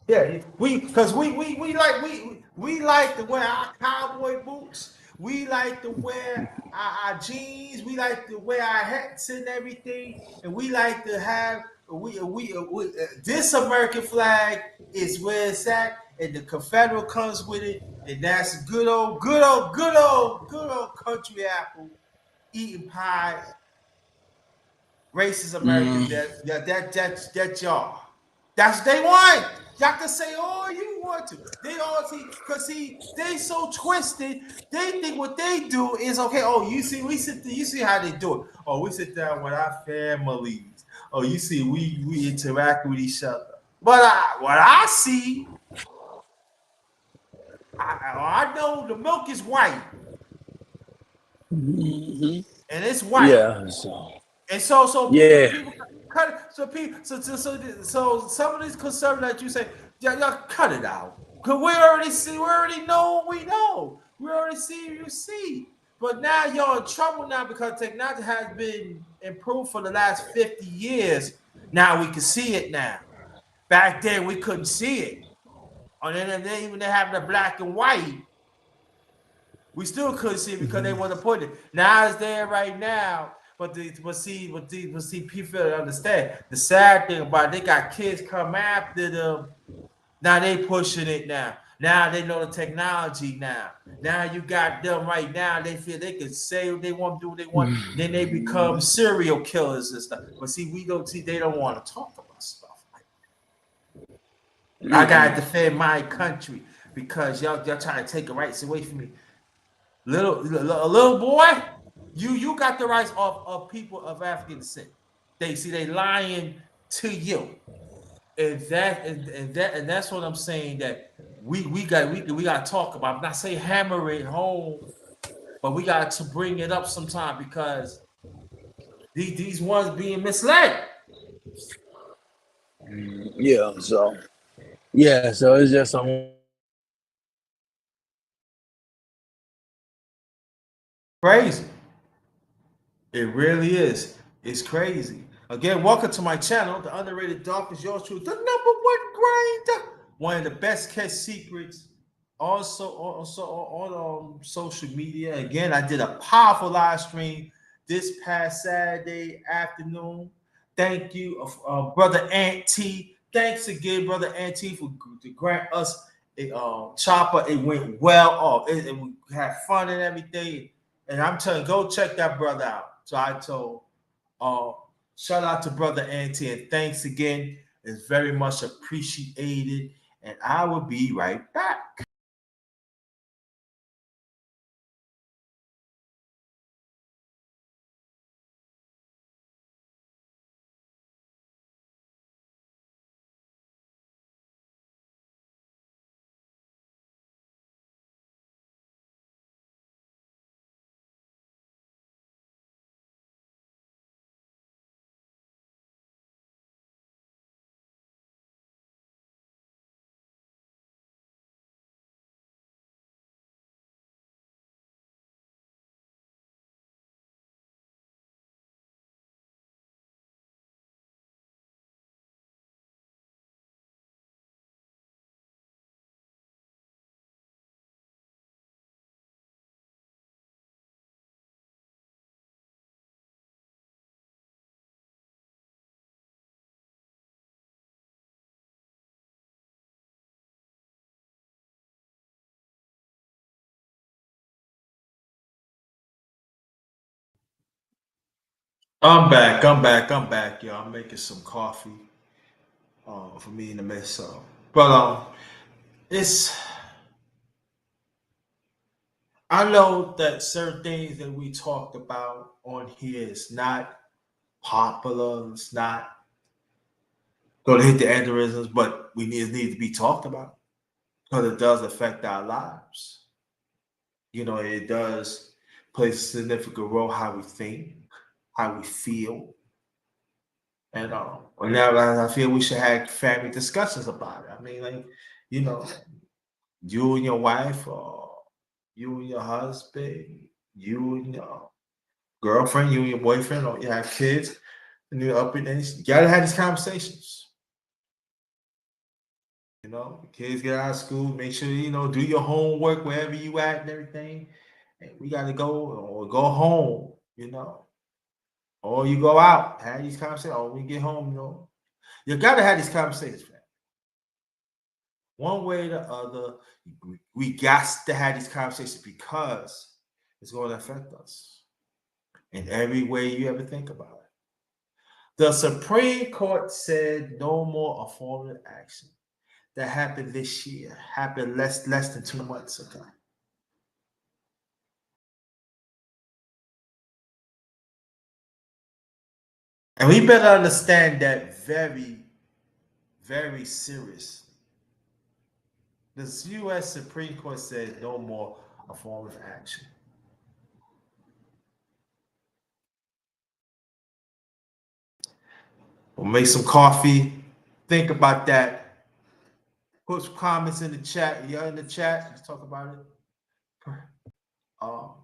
Yeah, because we like to wear our cowboy boots. We like to wear our jeans. We like to wear our hats and everything. And we like to have this American flag is where it's at, and the Confederate comes with it, and that's good old country apple eating pie racist American Mm, that y'all. That's what they want. Y'all can say all you want to. They all see because they so twisted. They think what they do is okay. Oh, you see, you see how they do it. Oh, we sit down with our families. Oh, you see, we interact with each other. But what I see, I know the milk is white hmm and it's white. yeah. So And so yeah. people cut it. So people so some of these conservatives that you say, yeah, y'all cut it out. Cause we already know what we know. We already see what you see. But now y'all in trouble now because technology has been improved for the last 50 years. Now we can see it now. Back then we couldn't see it. And then even they have the black and white, we still couldn't see it because they want to put it. Now it's there right now. But see, people don't understand. The sad thing about it, they got kids come after them. Now they pushing it now. Now they know the technology now. Now you got them right now. They feel they can say what they want, do what they want. Then they become serial killers and stuff. But see, we don't see they don't want to talk about stuff like that. I gotta Mm-mm. defend my country because y'all trying to take the rights away from me. A little boy, you got the rights of people of African descent. They see they lying to you, and that's what I'm saying that we got to talk about. I'm not saying hammer it home, but we got to bring it up sometime because these ones being misled. Yeah. So yeah. So it's just some. Crazy. It really is. It's crazy. Again, welcome to my channel, The Underrated Dark is Yours Truth, the number one grinder. One of the best kept secrets. Also on social media. Again, I did a powerful live stream this past Saturday afternoon. Thank you, brother Ant T. Thanks again, brother Ant T, for to grant us a chopper. It went well off. We had fun and everything. And I'm telling you, go check that brother out. So I told, uh, shout out to brother Auntie and thanks again. It's very much appreciated. And I will be right back. I'm back. I'm back. I'm back. Yo, I'm making some coffee for me in the mess. But it's I know that certain things that we talked about on here is not popular. It's not going to hit the aneurysms, but it needs to be talked about because it does affect our lives. It does play a significant role how we think, how we feel, and now I feel we should have family discussions about it. I mean, like, you know, you and your wife, or you and your husband, you and your girlfriend, you and your boyfriend, or you have kids, and you're up in age, you gotta have these conversations. Kids get out of school, make sure do your homework wherever you at and everything. And we gotta go or go home, or you go out, have these conversations, or we get home, you gotta have these conversations, man. One way or the other, we got to have these conversations because it's going to affect us in every way you ever think about it. The Supreme Court said no more affirmative action. That happened this year, happened less than 2 months ago. And we better understand that very, very seriously. The U.S. Supreme Court said no more affirmative action. We'll make some coffee. Think about that. Put some comments in the chat. You're in the chat. Let's talk about it.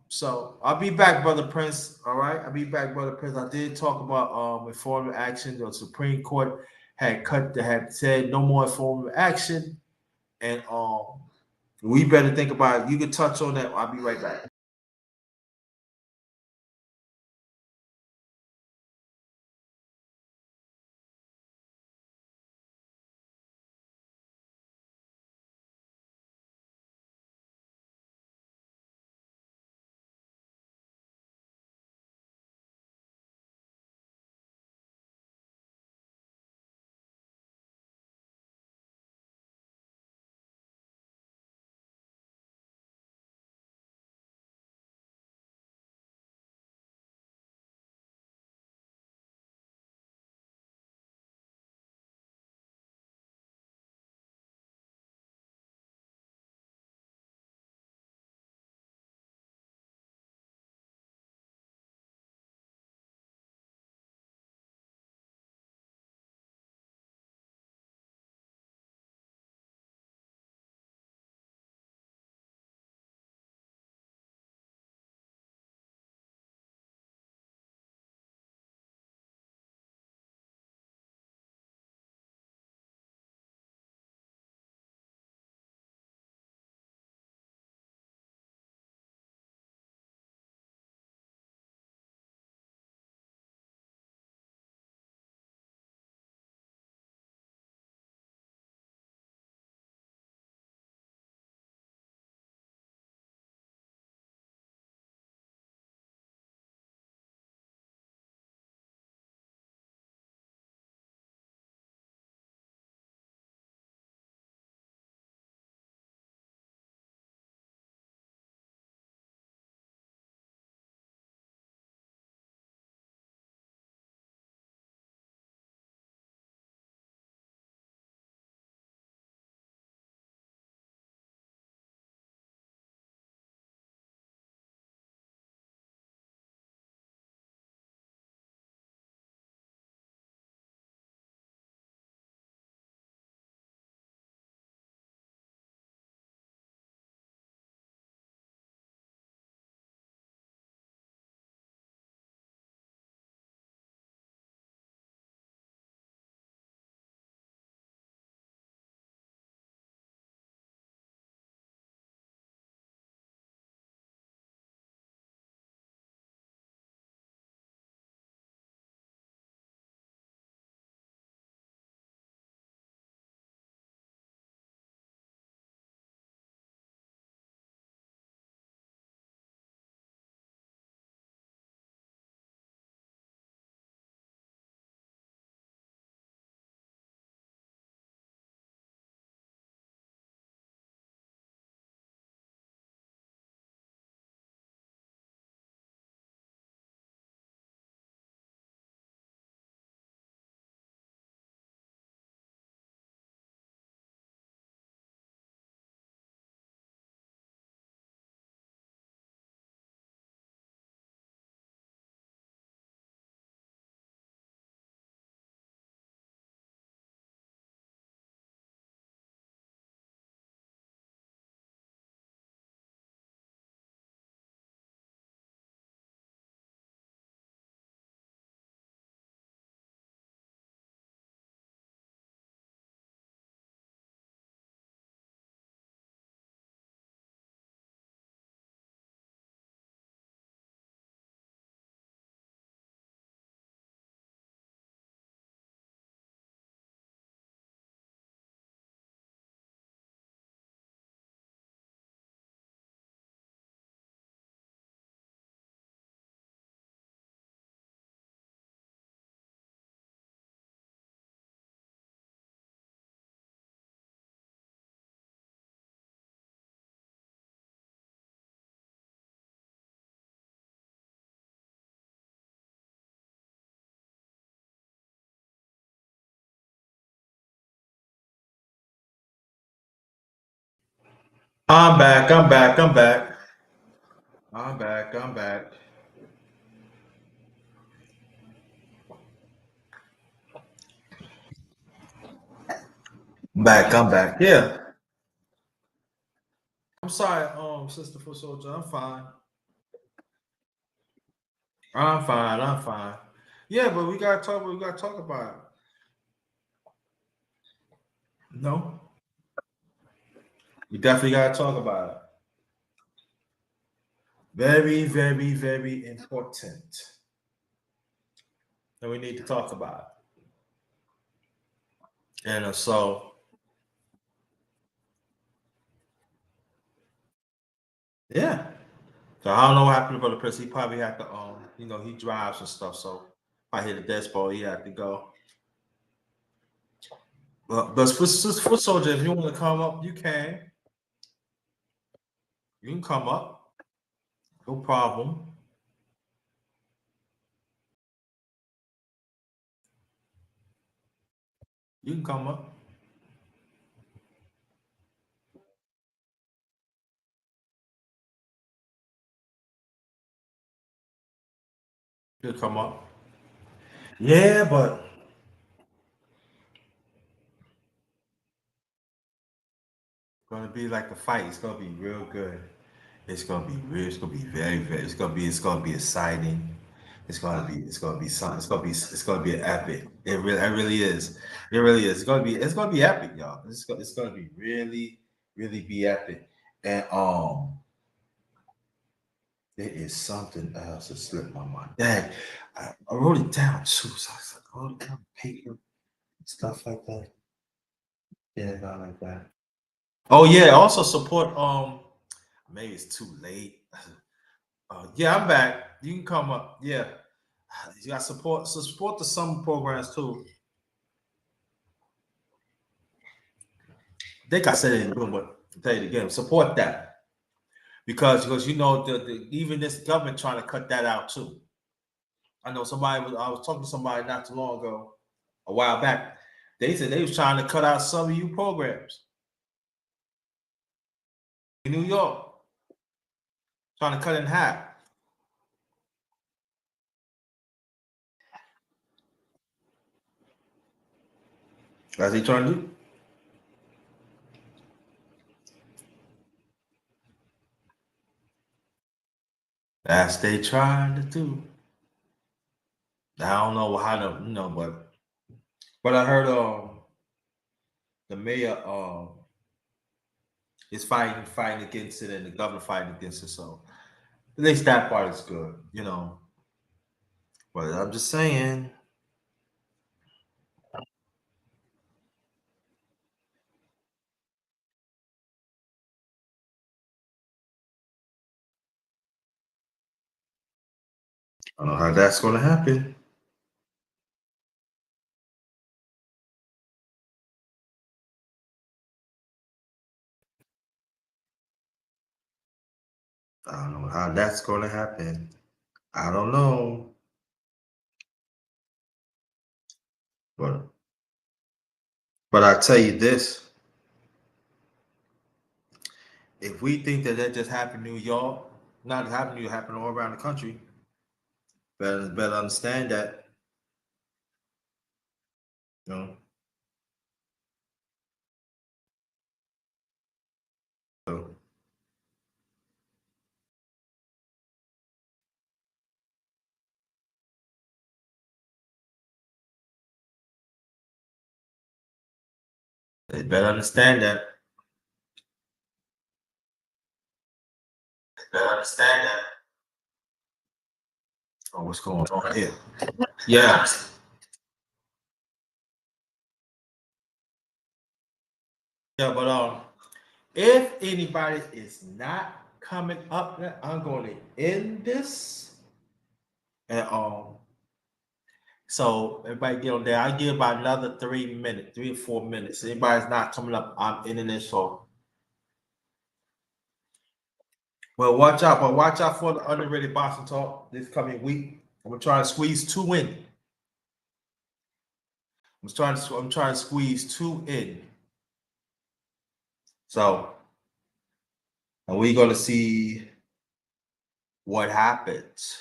So I'll be back, Brother Prince. All right, I'll be back, Brother Prince. I did talk about affirmative action. The Supreme Court had said no more affirmative action, and we better think about it. You can touch on that. I'll be right back. I'm back. I'm back. I'm back. I'm back. I'm back. I'm back. I'm back. Yeah. I'm sorry, Sister Foot Soldier. I'm fine. I'm fine. I'm fine. Yeah, but we gotta talk. We gotta talk about it. No, we definitely gotta talk about it. Very, very, very important. And we need to talk about it. And so, yeah. So I don't know what happened to Brother Prince. He probably had to, he drives and stuff. So if I hit a dead spot, he had to go. But for Soldier, if you want to come up, you can. You can come up. No problem. You can come up. You can come up. Yeah, but it's gonna be like a fight. It's gonna be real good. It's gonna be real. It's gonna be very, very. It's gonna be exciting. It's gonna be something. It's gonna be an epic. It really is. It really is. It's gonna be epic, y'all. It's gonna be really, really be epic. And there is something else that slipped my mind. Dang, I wrote it down too. So I was like, oh, down paper, stuff like that. Yeah, not like that. Oh yeah, also support. Maybe it's too late. Yeah, I'm back. You can come up. Yeah, you got support. So support the summer programs too. I think I said it in the room, but I'll tell you again. Support that because even this government trying to cut that out too. I know I was talking to somebody not too long ago, a while back. They said they was trying to cut out some of you programs in New York, trying to cut it in half. That's what he trying to do. That's they trying to do. I don't know how to, but I heard the mayor is fighting against it, and the governor fighting against it. So at least that part is good. But I'm just saying, I don't know how that's going to happen. I don't know how that's going to happen. I don't know, but I tell you this: if we think that just happened in New York, not happened to you, happened all around the country, better understand that. You know, so they better understand that. Better understand that. Oh, what's going on here? Yeah. Yeah, but if anybody is not coming up, I'm going to end this. And so everybody get on there. I give about another 3 minutes, 3 or 4 minutes. Anybody's not coming up, I'm ending this show. Well, watch out, but watch out for the underrated boxing talk this coming week. I'm gonna try to squeeze two in. I'm trying to squeeze two in. So and we're gonna see what happens.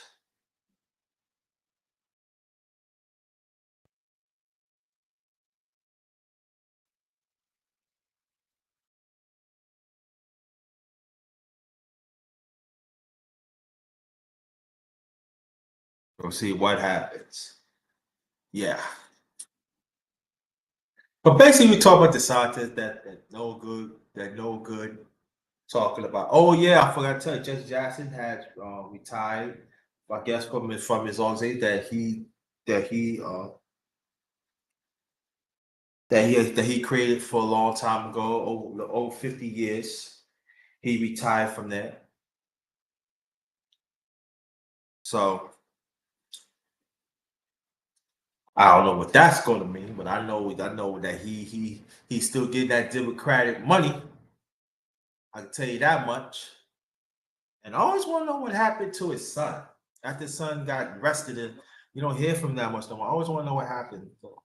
We'll see what happens. Yeah. But basically, we talk about the scientists that no good. Talking about, oh yeah, I forgot to tell you, Jesse Jackson has retired. I guess from his old age that he that he created for a long time ago, over 50 years. He retired from that. So I don't know what that's going to mean, but I know that he's still getting that Democratic money. I can tell you that much. And I always want to know what happened to his son after his son got arrested. And you don't hear from that much no more. I always want to know what happened. So,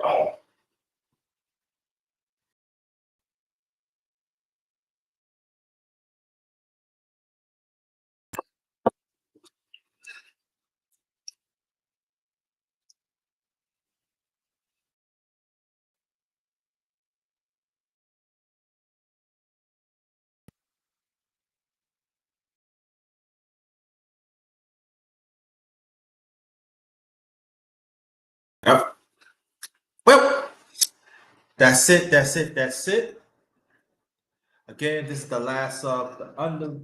oh, yep. Well, that's it. That's it. That's it. Again, this is the last of the under.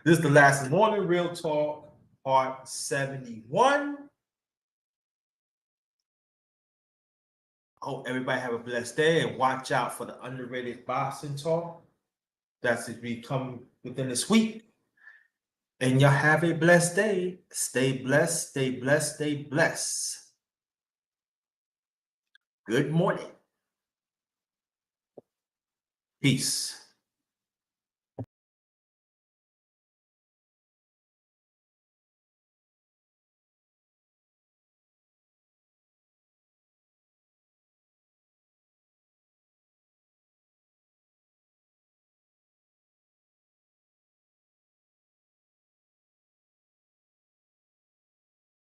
This is the last morning real talk, part 71. I hope everybody have a blessed day and watch out for the underrated boxing talk. That's to be coming within this week. And y'all have a blessed day. Stay blessed, stay blessed, stay blessed. Good morning. Peace.